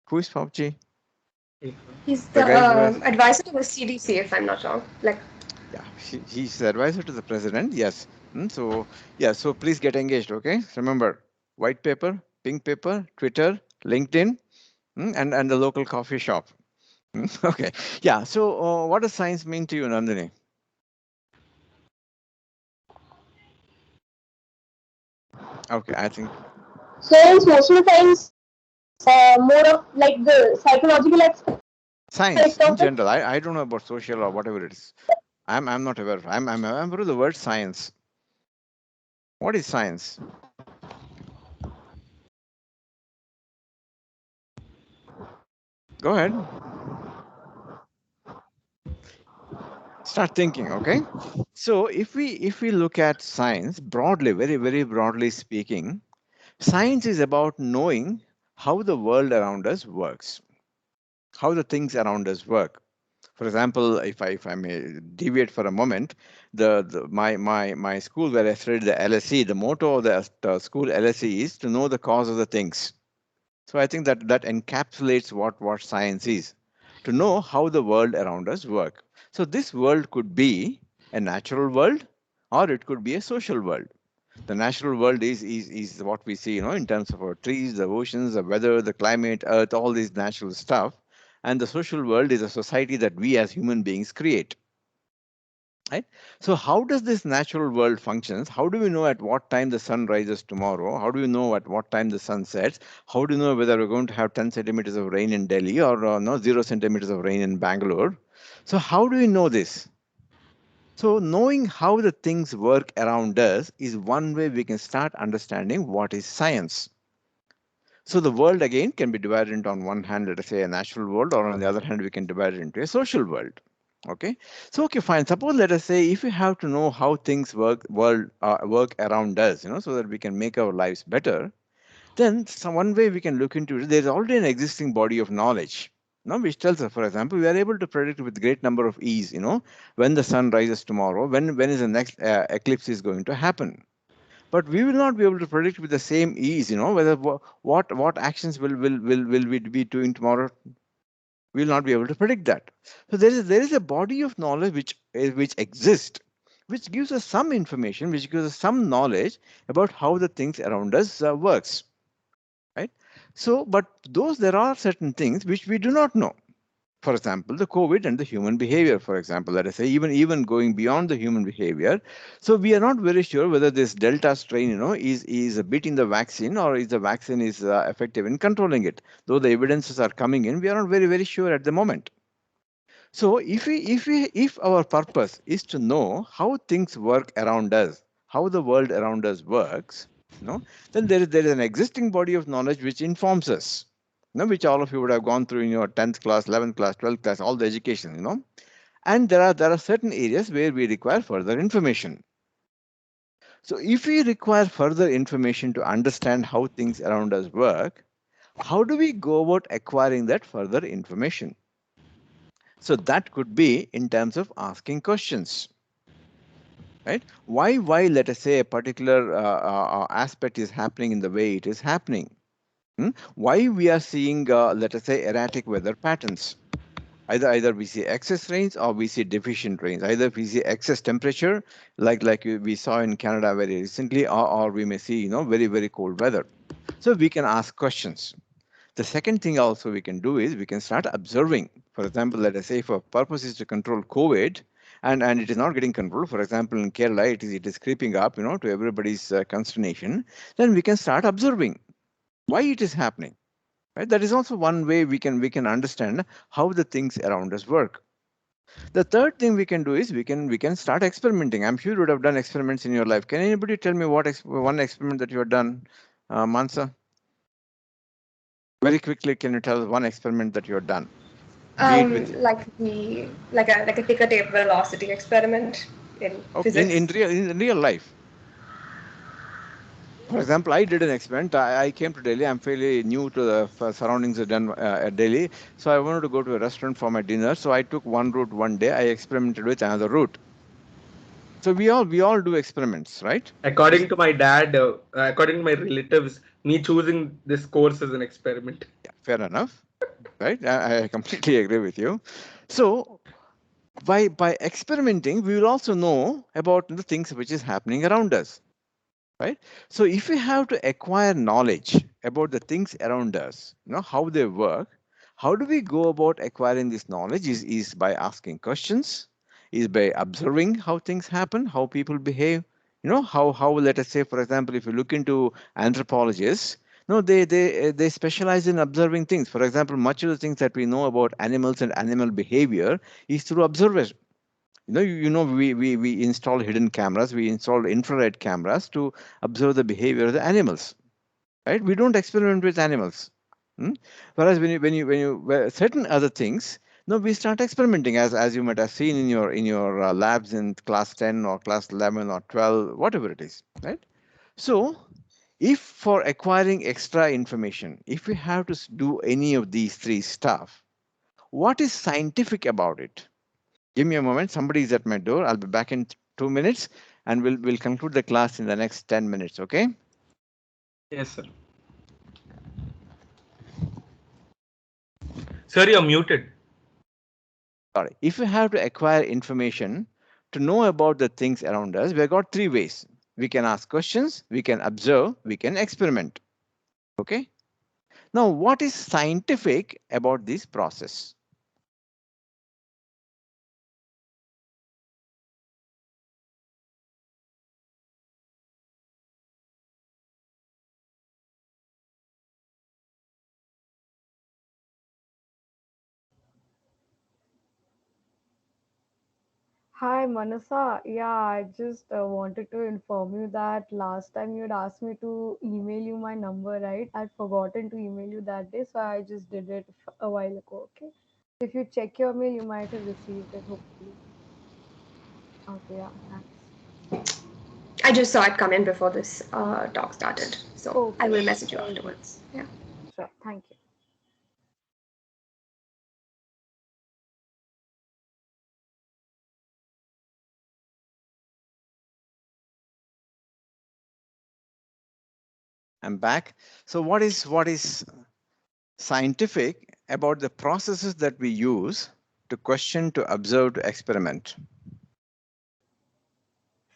Who is Fauci? He's The the guy who has advisor to the CDC, if I'm not wrong. Like, Yeah, he's the advisor to the president. Yes. So yeah, so please get engaged. Okay. Remember, white paper, pink paper, Twitter, LinkedIn, and the local coffee shop. Okay. Yeah. So what does science mean to you, Nandini? Okay, I think So in social science, more of like the psychological aspect of science it. in general. I don't know about social or whatever it is. I'm not aware of. I'm aware of the word science. What is science? Go ahead. Start thinking. Okay. So if we look at science broadly, very very broadly speaking, science is about knowing how the world around us works. how the things around us work. For example, if I may deviate for a moment, my school where I studied the LSE, the motto of the school LSE is to know the cause of the things. So I think that encapsulates what science is, to know how the world around us work. So this world could be a natural world, or it could be a social world. The natural world is what we see, in terms of our trees, the oceans, the weather, the climate, earth, all these natural stuff. And the social world is a society that we as human beings create. Right? So how does this natural world functions? How do we know at what time the sun rises tomorrow? How do we know at what time the sun sets? How do you know whether we're going to have 10 centimeters of rain in Delhi or no 0 centimeters of rain in Bangalore? So how do we know this? So knowing how the things work around us is one way we can start understanding what is science. So the world again can be divided into, on one hand, let us say a natural world, or on the other hand, we can divide it into a social world. Okay, so okay, fine. Suppose let us say if we have to know how things work around us, so that we can make our lives better, then one way we can look into it. There is already an existing body of knowledge, which tells us, for example, we are able to predict with great number of ease, when the sun rises tomorrow, when is the next eclipse is going to happen. But we will not be able to predict with the same ease, whether what actions will we be doing tomorrow. We will not be able to predict that. So there is a body of knowledge which exists, which gives us some information, which gives us some knowledge about how the things around us works, right? So, but there are certain things which we do not know. For example, the COVID and the human behavior, for example, let us say, even going beyond the human behavior. So we are not very sure whether this Delta strain, is beating the vaccine, or is the vaccine is effective in controlling it. Though the evidences are coming in, we are not very, very sure at the moment. So if our purpose is to know how things work around us, how the world around us works, then there is an existing body of knowledge which informs us, which all of you would have gone through in your 10th class, 11th class, 12th class, all the education, and there are certain areas where we require further information. So if we require further information to understand how things around us work, how do we go about acquiring that further information? So that could be in terms of asking questions, right? Why let us say a particular aspect is happening in the way it is happening? Why we are seeing, let us say, erratic weather patterns? Either we see excess rains or we see deficient rains. Either we see excess temperature, like we saw in Canada very recently, or we may see, very, very cold weather. So we can ask questions. The second thing also we can do is we can start observing. For example, let us say if our purpose is to control COVID, and it is not getting controlled, for example, in Kerala, it is creeping up, to everybody's consternation, then we can start observing why it is happening. Right? That is also one way we can understand how the things around us work. The third thing we can do is we can start experimenting. I'm sure you would have done experiments in your life. Can anybody tell me what one experiment that you have done, Mansa? Very quickly, can you tell us one experiment that you have done? Like a ticker tape velocity experiment in physics. In real life. For example, I did an experiment. I came to Delhi. I'm fairly new to the surroundings of Delhi. So I wanted to go to a restaurant for my dinner. So I took one route one day. I experimented with another route. So we all do experiments, right? According to my dad, according to my relatives, me choosing this course is an experiment. Yeah, fair enough, right? I completely agree with you. So by experimenting, we will also know about the things which is happening around us. Right? So if we have to acquire knowledge about the things around us, how they work, how do we go about acquiring this knowledge? Is by asking questions, is by observing how things happen, how people behave, how let us say, for example, if you look into anthropologists, they specialize in observing things. For example, much of the things that we know about animals and animal behavior is through observation. We install hidden cameras, we install infrared cameras to observe the behavior of the animals, right? We don't experiment with animals. Whereas certain other things, we start experimenting, as you might have seen in your labs in class 10 or class 11 or 12, whatever it is, right? So if for acquiring extra information, if we have to do any of these three stuff, what is scientific about it? Give me a moment. Somebody is at my door. I'll be back in 2 minutes, and we'll conclude the class in the next 10 minutes. Okay? Yes, sir. Sir, you're muted. Sorry. If you have to acquire information to know about the things around us, we've got 3 ways. We can ask questions, we can observe, we can experiment. Okay? Now, what is scientific about this process? Hi, Manasa. Yeah, I just wanted to inform you that last time you had asked me to email you my number, right? I'd forgotten to email you that day, so I just did it a while ago, okay? If you check your mail, you might have received it, hopefully. Okay, yeah, thanks. I just saw it come in before this talk started, so Okay. I will message you afterwards. Yeah. Sure, thank you. I'm back. So what is scientific about the processes that we use to question, to observe, to experiment?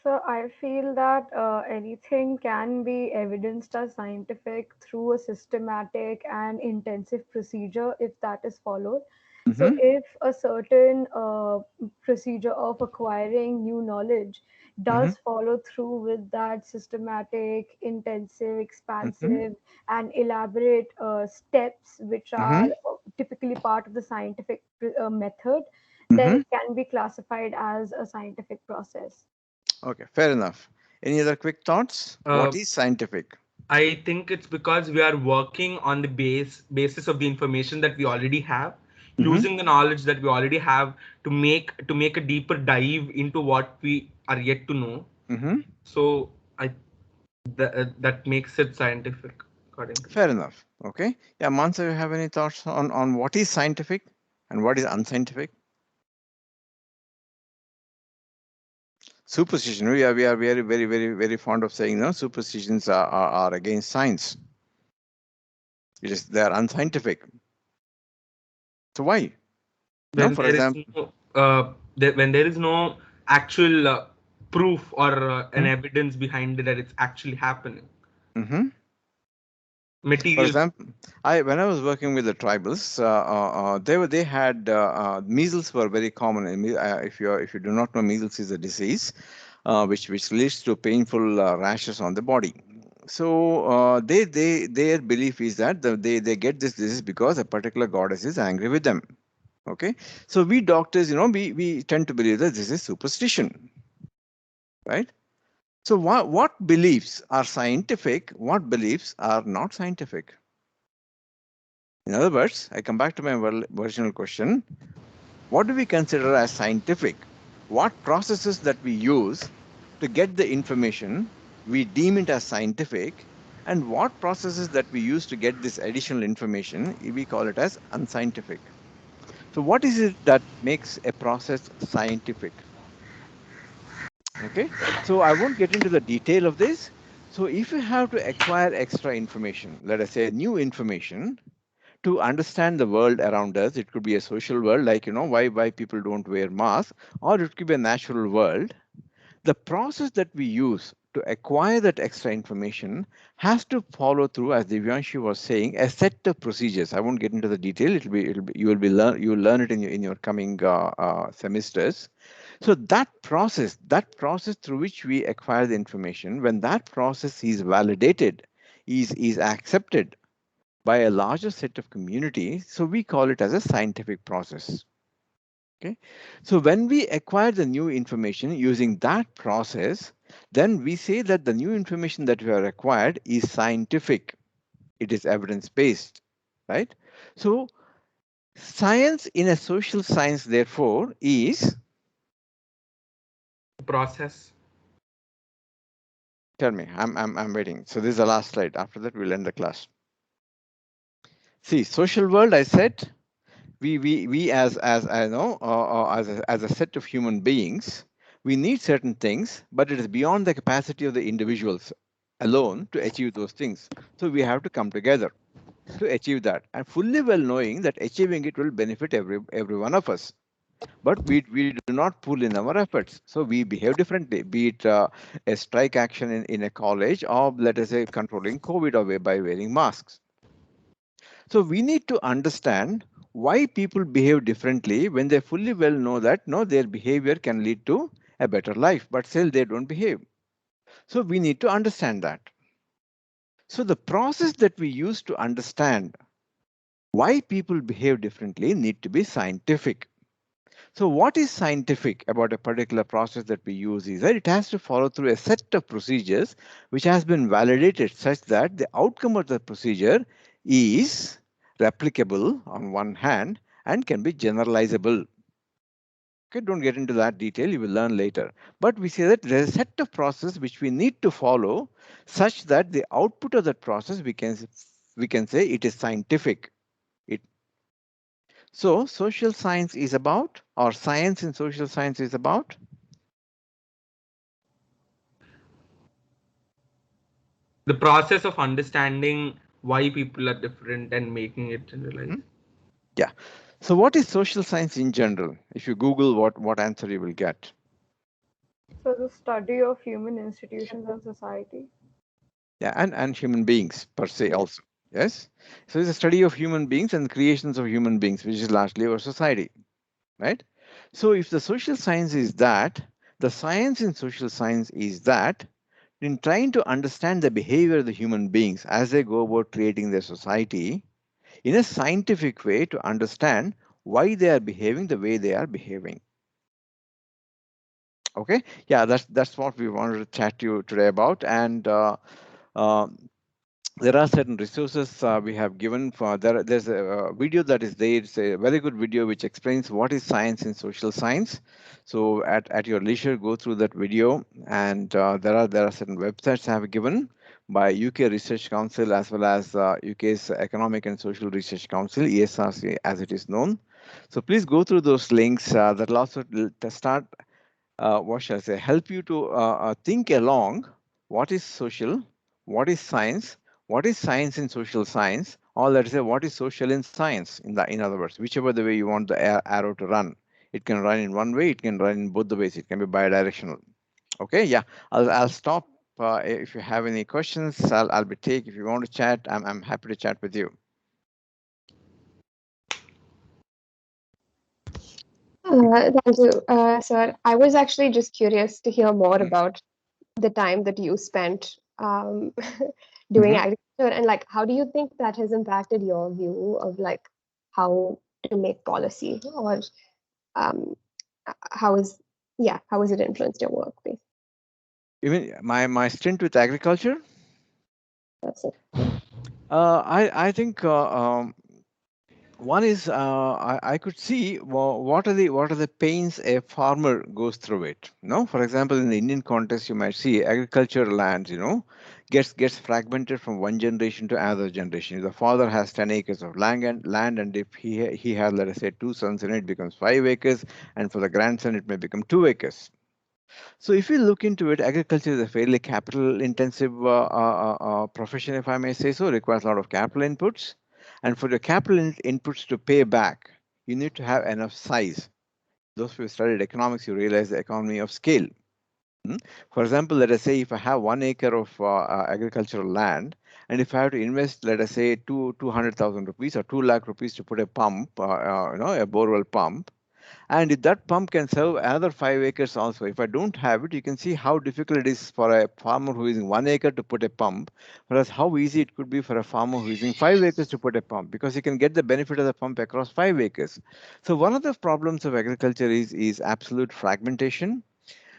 So I feel that anything can be evidenced as scientific through a systematic and intensive procedure if that is followed. So if a certain procedure of acquiring new knowledge does follow through with that systematic, intensive, expansive, and elaborate steps which are typically part of the scientific method, then it can be classified as a scientific process. Okay, fair enough. Any other quick thoughts? What is scientific? I think it's because we are working on the basis of the information that we already have, using the knowledge that we already have to make a deeper dive into what we are yet to know. So that makes it scientific, according to me. Fair enough. Okay. Yeah, Mansa, you have any thoughts on what is scientific and what is unscientific? Superstition. We are very fond of saying no. Superstitions are against science. They are unscientific. So why? When For there example, is no, when there is no actual proof or an evidence behind it that it's actually happening. Material. For example, when I was working with the tribals, they had measles were very common. If you do not know, measles is a disease which leads to painful rashes on the body. So their belief is that they get this disease because a particular goddess is angry with them. Okay, so we doctors, we tend to believe that this is superstition, right? So what beliefs are scientific? What beliefs are not scientific? In other words, I come back to my original question. What do we consider as scientific? What processes that we use to get the information we deem it as scientific, and what processes that we use to get this additional information we call it as unscientific? So what is it that makes a process scientific? Okay, so I won't get into the detail of this. So if you have to acquire extra information, let us say new information, to understand the world around us, it could be a social world, like why people don't wear masks, or it could be a natural world. The process that we use to acquire that extra information has to follow through, as Divyanshi was saying, a set of procedures. I won't get into the detail. You will learn it in your coming semesters. So that process through which we acquire the information, when that process is validated, is accepted by a larger set of community, so we call it as a scientific process. Okay, so when we acquire the new information using that process, then we say that the new information that we have acquired is scientific. It is evidence-based, right? So science in a social science, therefore, is process. Tell me, I'm waiting. So this is the last slide. After that, we'll end the class. See, social world, I said, we as I know, as a set of human beings, we need certain things, but it is beyond the capacity of the individuals alone to achieve those things. So we have to come together to achieve that, and fully well knowing that achieving it will benefit every one of us. But we do not pool in our efforts. So we behave differently, be it a strike action in a college, or let us say controlling COVID away by wearing masks. So we need to understand why people behave differently when they fully well know that no, their behavior can lead to a better life, but still they don't behave. So we need to understand that. So the process that we use to understand why people behave differently need to be scientific. So what is scientific about a particular process that we use is that it has to follow through a set of procedures which has been validated such that the outcome of the procedure is replicable on one hand and can be generalizable. Okay, don't get into that detail, you will learn later. But we say that there's a set of processes which we need to follow such that the output of that process we can say it is scientific. So social science is about, or science in social science is about? The process of understanding why people are different and making it generalized. Yeah. So what is social science in general? If you Google, what answer you will get? So the study of human institutions and society. Yeah, and human beings per se also. Yes. So it's a study of human beings and creations of human beings, which is largely our society, right? So if the social science is that, the science in social science is that in trying to understand the behavior of the human beings as they go about creating their society in a scientific way to understand why they are behaving the way they are behaving. Okay, yeah, that's what we wanted to chat to you today about. And uh, there are certain resources we have given for there's a video that is there. It's a very good video which explains what is science in social science. So at your leisure, go through that video. And there are certain websites I have given by UK Research Council as well as UK's Economic and Social Research Council, ESRC as it is known. So please go through those links. That will also start what shall I say, help you to think along what is social, what is science in social science, or let's say what is social in science. In other words, whichever the way you want the arrow to run, it can run in one way, it can run in both the ways. It can be bidirectional. Okay, yeah, I'll stop. If you have any questions, I'll be take. If you want to chat, I'm happy to chat with you. Thank you, sir. I was actually just curious to hear more about the time that you spent doing agriculture, and like, how do you think that has impacted your view of like how to make policy, or um, how is it influenced your work? Basically? Even my stint with agriculture. That's it. I think one is I could see what are the pains a farmer goes through it. For example, in the Indian context, you might see agricultural lands, gets fragmented from one generation to another generation. If the father has 10 acres of land, and if he has, let us say, two sons, in it becomes 5 acres, and for the grandson it may become 2 acres. So if you look into it, agriculture is a fairly capital intensive profession, if I may say so. It requires a lot of capital inputs. And for the capital inputs to pay back, you need to have enough size. Those who studied economics, you realize the economy of scale. For example, let us say if I have 1 acre of agricultural land, and if I have to invest, let us say 200,000 rupees or 2 lakh rupees to put a pump, a borewell pump, and if that pump can serve another 5 acres also, if I don't have it, you can see how difficult it is for a farmer who is in 1 acre to put a pump, whereas how easy it could be for a farmer who is using 5 acres to put a pump, because he can get the benefit of the pump across 5 acres. So one of the problems of agriculture is absolute fragmentation.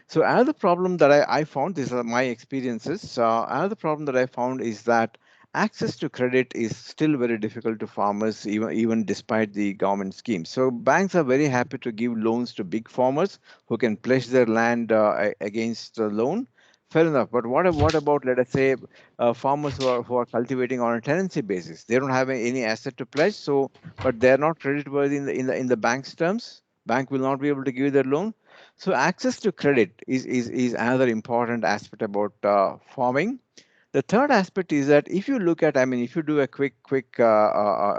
So another problem that I found, these are my experiences, another problem that I found is that access to credit is still very difficult to farmers, even despite the government schemes. So banks are very happy to give loans to big farmers who can pledge their land against the loan. Fair enough. But what about, let us say, farmers who are cultivating on a tenancy basis? They don't have any asset to pledge, so but they are not creditworthy in the bank's terms. Bank will not be able to give their loan. So access to credit is another important aspect about farming. The third aspect is that if you look at, I mean, if you do a quick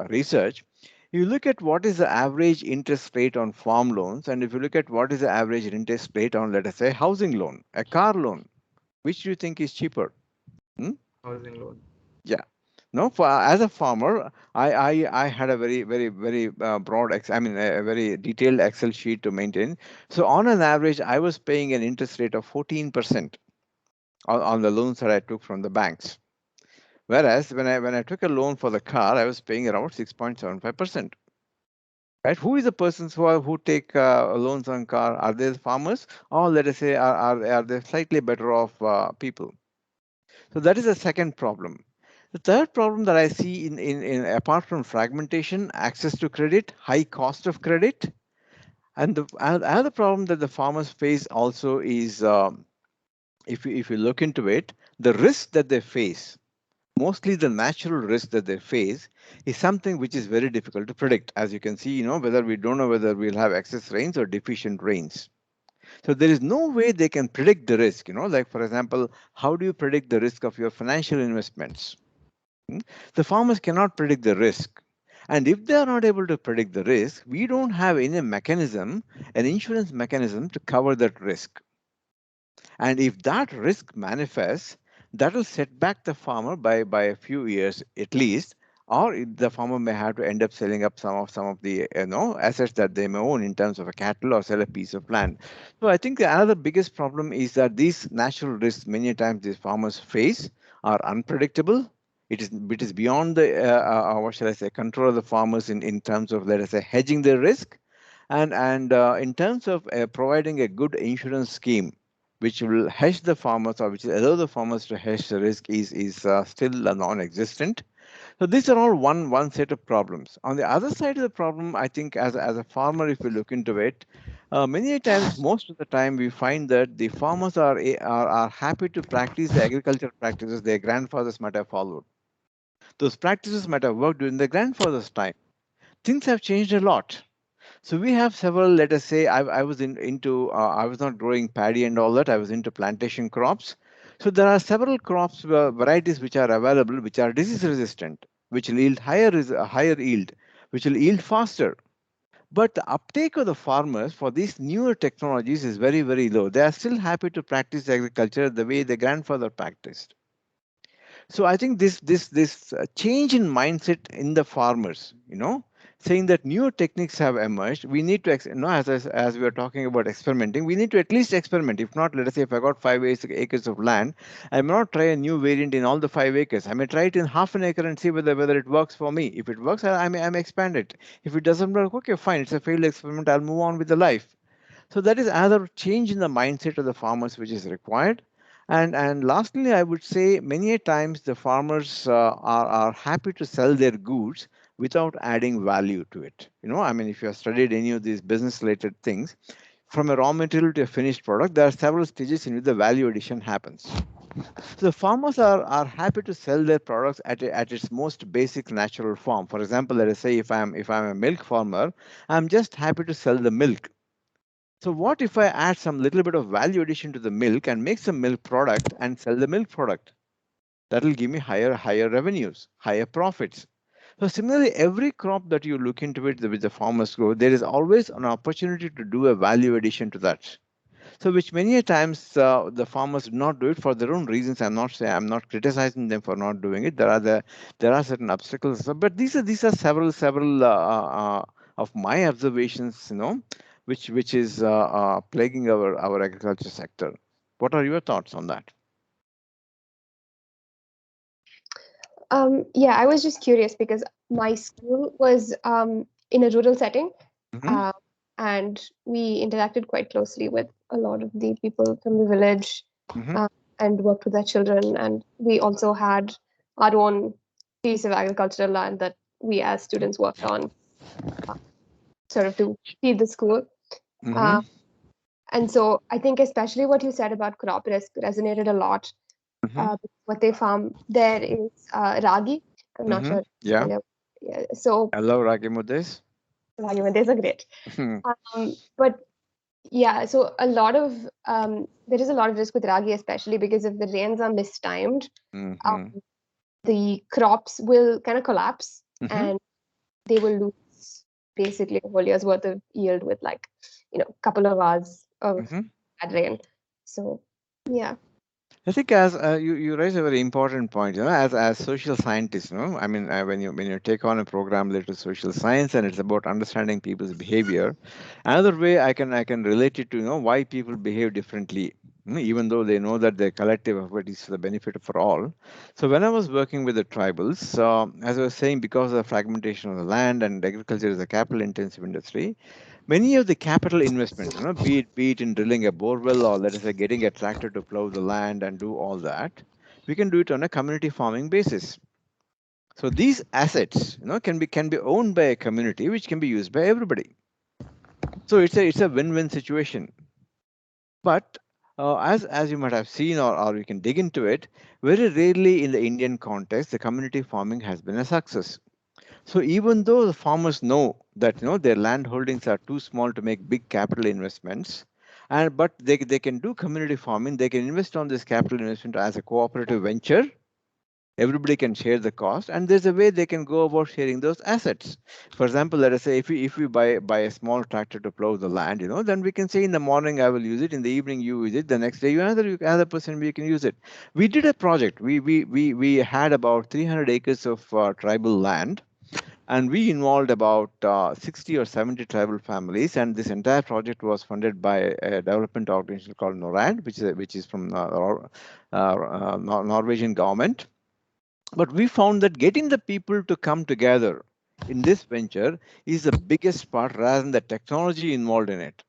research, you look at what is the average interest rate on farm loans, and if you look at what is the average interest rate on, let us say, housing loan, a car loan, which do you think is cheaper? Hmm? Housing loan. Yeah. No, for as a farmer, I had a very broad I mean a very detailed Excel sheet to maintain. So on an average, I was paying an interest rate of 14% on the loans that I took from the banks. Whereas when I took a loan for the car, I was paying around 6.75%. Right? Who is the persons who take loans on car? Are they the farmers, or let us say are they slightly better off people? So that is the second problem. The third problem that I see in apart from fragmentation, access to credit, high cost of credit, and the another problem that the farmers face also is if you look into it, the risk that they face, mostly the natural risk that they face, is something which is very difficult to predict. As you can see, whether we don't know whether we'll have excess rains or deficient rains. So there is no way they can predict the risk. Like for example, how do you predict the risk of your financial investments? The farmers cannot predict the risk. And if they are not able to predict the risk, we don't have any mechanism, an insurance mechanism to cover that risk. And if that risk manifests, that will set back the farmer by a few years at least, or the farmer may have to end up selling up some of the assets that they may own in terms of a cattle or sell a piece of land. So I think the another biggest problem is that these natural risks many times these farmers face are unpredictable. It is beyond the what shall I say, control of the farmers in terms of, let us say, hedging their risk, and in terms of providing a good insurance scheme which will hedge the farmers, or which will allow the farmers to hedge the risk, is still non-existent. So these are all one set of problems. On the other side of the problem, I think as a farmer, if you look into it, many times, most of the time, we find that the farmers are happy to practice the agricultural practices their grandfathers might have followed. Those practices might have worked during their grandfather's time. Things have changed a lot. So we have several, let us say, I was into, I was not growing paddy and all that. I was into plantation crops. So there are several crops, varieties which are available, which are disease resistant, which will yield higher yield, which will yield faster. But the uptake of the farmers for these newer technologies is very low. They are still happy to practice agriculture the way their grandfather practiced. So I think this change in mindset in the farmers, saying that newer techniques have emerged. We need to, as we are talking about experimenting, we need to at least experiment. If not, let us say if I got 5 acres of land, I may not try a new variant in all the 5 acres. I may try it in half an acre and see whether it works for me. If it works, I may expand it. If it doesn't work, okay, fine, it's a failed experiment. I'll move on with the life. So that is another change in the mindset of the farmers which is required. And lastly, I would say many a times the farmers are happy to sell their goods without adding value to it. I mean, if you have studied any of these business related things, from a raw material to a finished product, there are several stages in which the value addition happens. So the farmers are happy to sell their products at its most basic natural form. For example, let us say if I'm a milk farmer, I'm just happy to sell the milk. So what if I add some little bit of value addition to the milk and make some milk product and sell the milk product? That will give me higher revenues, higher profits. So similarly, every crop that you look into it with the farmers grow, there is always an opportunity to do a value addition to that. So which many a times the farmers do not do it for their own reasons. I'm not criticizing them for not doing it. There are certain obstacles, but these are several of my observations, which is plaguing our agriculture sector. What are your thoughts on that? Yeah, I was just curious because my school was in a rural setting, Mm-hmm. and we interacted quite closely with a lot of the people from the village, Mm-hmm. and worked with their children. And we also had our own piece of agricultural land that we as students worked on, sort of to feed the school. Mm-hmm. And so I think especially what you said about crop risk resonated a lot. What they farm there is ragi. I'm not sure. Yeah, Yeah, so I love ragi muddes. ragi muddes are great. But yeah, so there is a lot of risk with ragi, especially because if the rains are mistimed, the crops will kind of collapse and they will lose basically a whole year's worth of yield with like, a couple of hours of bad rain. So yeah. I think as you raise a very important point, as social scientists, I mean, when you take on a program related to social science and it's about understanding people's behavior, another way I can relate it to why people behave differently, even though they know that their collective effort is for the benefit for all. So when I was working with the tribals, as I was saying, because of the fragmentation of the land and agriculture is a capital intensive industry, many of the capital investments, be it in drilling a borewell or let us say getting a tractor to plow the land and do all that, we can do it on a community farming basis. So these assets, can be owned by a community, which can be used by everybody. So it's a win-win situation. But as you might have seen, or you can dig into it, very rarely in the Indian context, the community farming has been a success. So even though the farmers know that their land holdings are too small to make big capital investments, and but they can do community farming, they can invest on this capital investment as a cooperative venture. Everybody can share the cost, and there's a way they can go about sharing those assets. For example, let us say if we buy a small tractor to plow the land, then we can say in the morning I will use it, in the evening you use it, the next day another person we can use it. We did a project. We had about 300 acres of tribal land, and we involved about 60 or 70 tribal families, and this entire project was funded by a development organization called NORAD, which is from Norwegian government. But we found that getting the people to come together in this venture is the biggest part rather than the technology involved in it.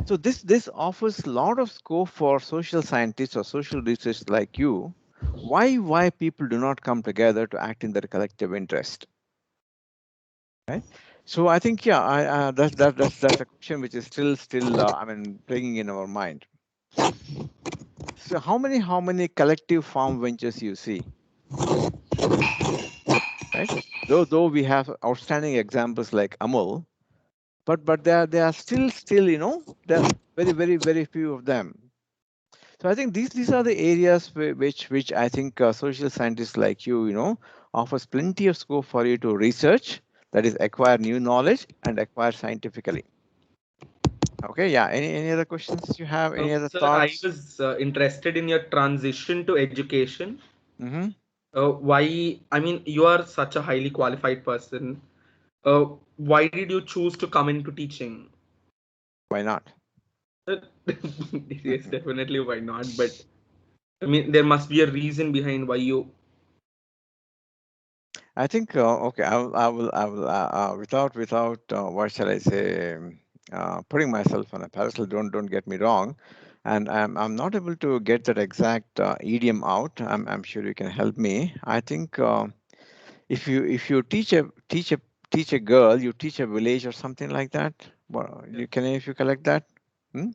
So this offers a lot of scope for social scientists or social research like you. Why people do not come together to act in their collective interest? Right. So I think that's a question which is still playing in our mind. So how many collective farm ventures you see, right? Though we have outstanding examples like Amul, but there are still there are very few of them. So I think these are the areas which I think social scientists like you offers plenty of scope for you to research, that is acquire new knowledge and acquire scientifically. Okay, yeah. Any other questions you have? Any other Sir, I thoughts? was interested in your transition to education. Mm-hmm. Why? I mean, you are such a highly qualified person. Why did you choose to come into teaching? Why not? Yes, definitely why not. But I mean, there must be a reason behind why you. I think okay. I will without what shall I say, putting myself on a pedestal. Don't get me wrong, and I'm not able to get that exact idiom out. I'm sure you can help me. I think if you teach a girl, you teach a village or something like that. Well, if you collect that. Hmm?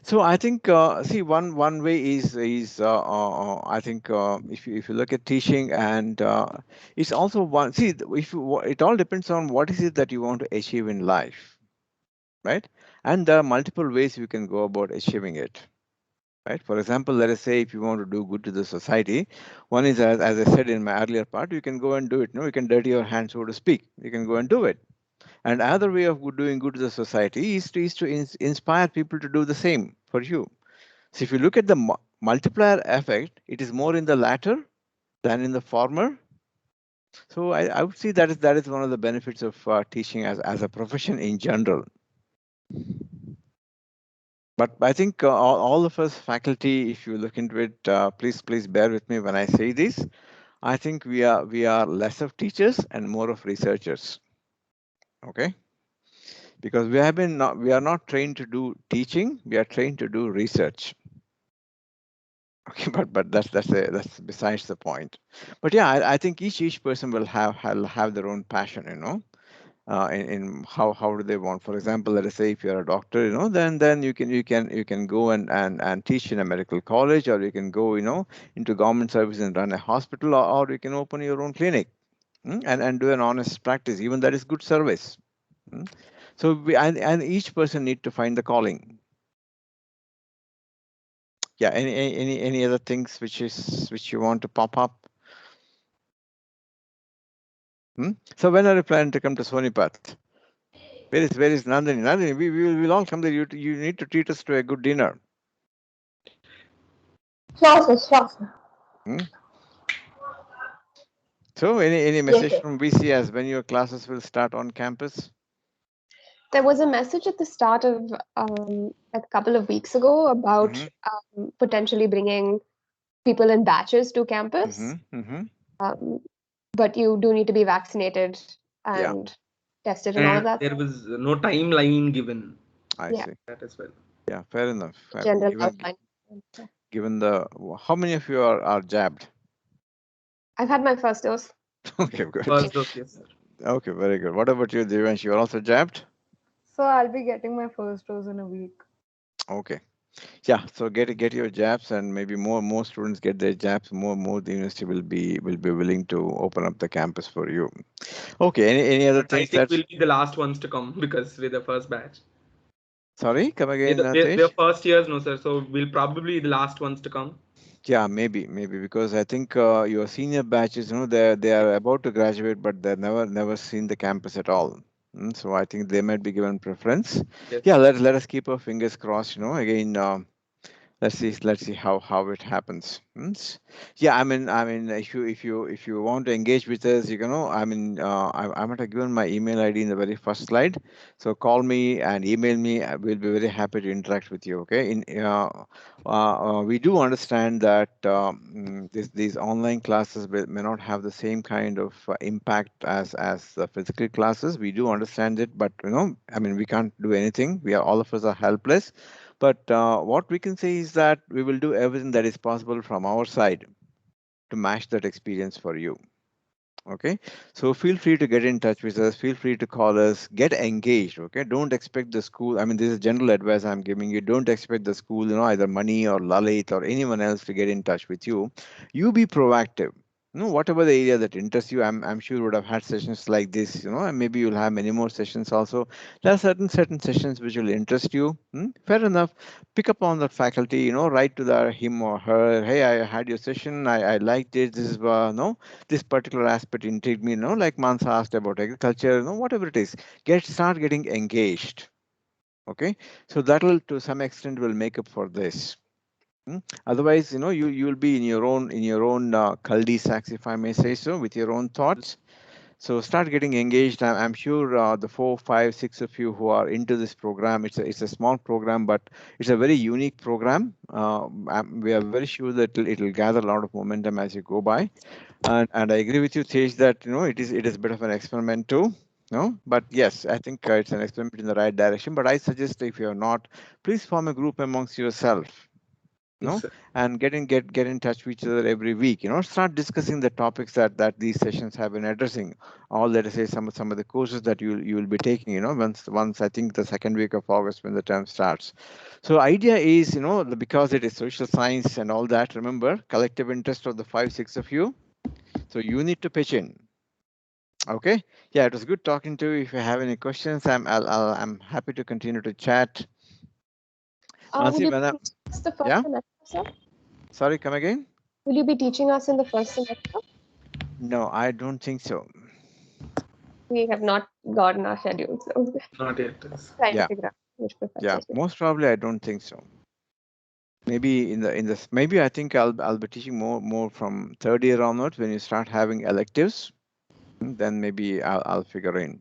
So I think see one way is I think if you look at teaching, and it's also one, see if you, it all depends on what is it that you want to achieve in life, right? And there are multiple ways you can go about achieving it, right? For example, let us say if you want to do good to the society, one is as I said in my earlier part, you can go and do it. You can dirty your hands, so to speak. You can go and do it. And another way of doing good to the society is to inspire people to do the same for you. So if you look at the multiplier effect, it is more in the latter than in the former. So I would say that is one of the benefits of teaching as a profession in general. But I think all of us faculty, if you look into it, please bear with me when I say this. I think we are less of teachers and more of researchers. Okay, because we are not trained to do teaching. We are trained to do research. Okay, but that's besides the point. But yeah, I think each person will have their own passion, in how do they want. For example, let us say if you're a doctor, then you can go and teach in a medical college, or you can go into government service and run a hospital, or you can open your own clinic, and do an honest practice. Even that is good service. So and each person need to find the calling. Yeah. Any other things which you want to pop up? So when are you planning to come to Sonipat? Where is Nandini? Nandini, we will all come there. You need to treat us to a good dinner. Sure, sir. Sure, sir. So any Yes, message sir. from VCS when your classes will start on campus? There was a message at the start of a couple of weeks ago about potentially bringing people in batches to campus. But you do need to be vaccinated Yeah. and tested and all of And that. there was no timeline given. I Yeah. see. That as well. Yeah, fair enough. General Given outline. Yeah. given the how many of you are jabbed? I've had my first dose. Okay, good. First dose, yes, sir. Okay, very good. What about you, Devansh? You are also jabbed? So I'll be getting my first dose in a week. Okay. Yeah, so get your jabs, and maybe more students get their jabs. More the university will be willing to open up the campus for you. Okay. Any other But I things think that? we'll be the last ones to come because we're the first batch. Sorry, come again, We're Tej? first years, no, sir. So we'll probably be the last ones to come. Yeah, maybe because I think your senior batches, they are about to graduate, but they've never seen the campus at all. So I think they might be given preference. Yes. Yeah, let us keep our fingers crossed. Again, let's see how it happens. Yeah, I mean, if you want to engage with us, I might have given my email ID in the very first slide. So call me and email me. We'll be very happy to interact with you. Okay. We do understand that these online classes may not have the same kind of impact as the physical classes. We do understand it, but we can't do anything. All of us are helpless. But what we can say is that we will do everything that is possible from our side to match that experience for you. Okay, so feel free to get in touch with us, feel free to call us, get engaged. Okay, don't expect the school, this is general advice I'm giving you. Don't expect the school, either money or Lalit or anyone else to get in touch with you. You be proactive. Whatever the area that interests you, I'm sure you would have had sessions like this, and maybe you'll have many more sessions also. There are certain sessions which will interest you. Fair enough. Pick up on the faculty, write to him or her, hey, I had your session, I liked it, this is no this particular aspect intrigued me, like Mansa asked about agriculture, whatever it is, start getting engaged. Okay, so that'll to some extent will make up for this. Otherwise, you'll be in your own cul-de-sacs, if I may say so, with your own thoughts. So start getting engaged. I'm sure the 4, 5, 6 of you who are into this program, it's a small program, but it's a very unique program. We are very sure that it'll gather a lot of momentum as you go by. And I agree with you, Tej, that it is a bit of an experiment too. No, but yes, I think it's an experiment in the right direction. But I suggest if you're not, please form a group amongst yourself. Yes, sir. And get in touch with each other every week. Start discussing the topics that these sessions have been addressing. Or let us say some of the courses that you will be taking. Once I think the second week of August when the term starts. So idea is because it is social science and all that. Remember, collective interest of the 5, 6 of you. So you need to pitch in. Okay. Yeah, it was good talking to you. If you have any questions, I'm happy to continue to chat. Will you be Mansi, teaching us the first yeah. semester, sir? Sorry, come again. Will you be teaching us in the first semester? No, I don't think so. We have not gotten our schedule, so Not yet. Yes. trying to Yeah. figure out which Yeah, professors. most probably I don't think so. Maybe maybe I think I'll be teaching more from third year onwards when you start having electives. Then maybe I'll figure in.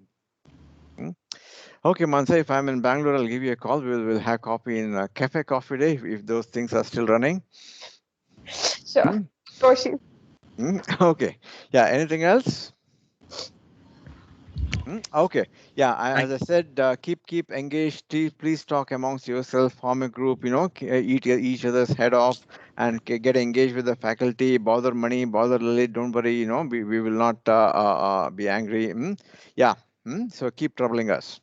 Okay, Mansa, if I'm in Bangalore, I'll give you a call. We'll have coffee in Cafe Coffee Day if those things are still running. Sure. Roshi. Okay. Yeah. Anything else? Okay. Yeah. As I said, keep engaged. Please talk amongst yourself. Form a group. Eat each other's head off and get engaged with the faculty. Bother money. Bother Lily. Don't worry. We will not be angry. Yeah. So keep troubling us.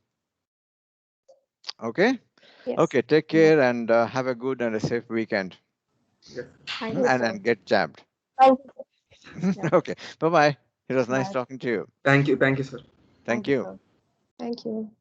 Okay. Yes. Okay. Take care and have a good and a safe weekend. Yes. Thank you, sir. And get jabbed. Thank you. Yeah. Okay. Bye bye. It was nice Bye. talking to you. Thank you, sir. Thank you. sir. Thank you.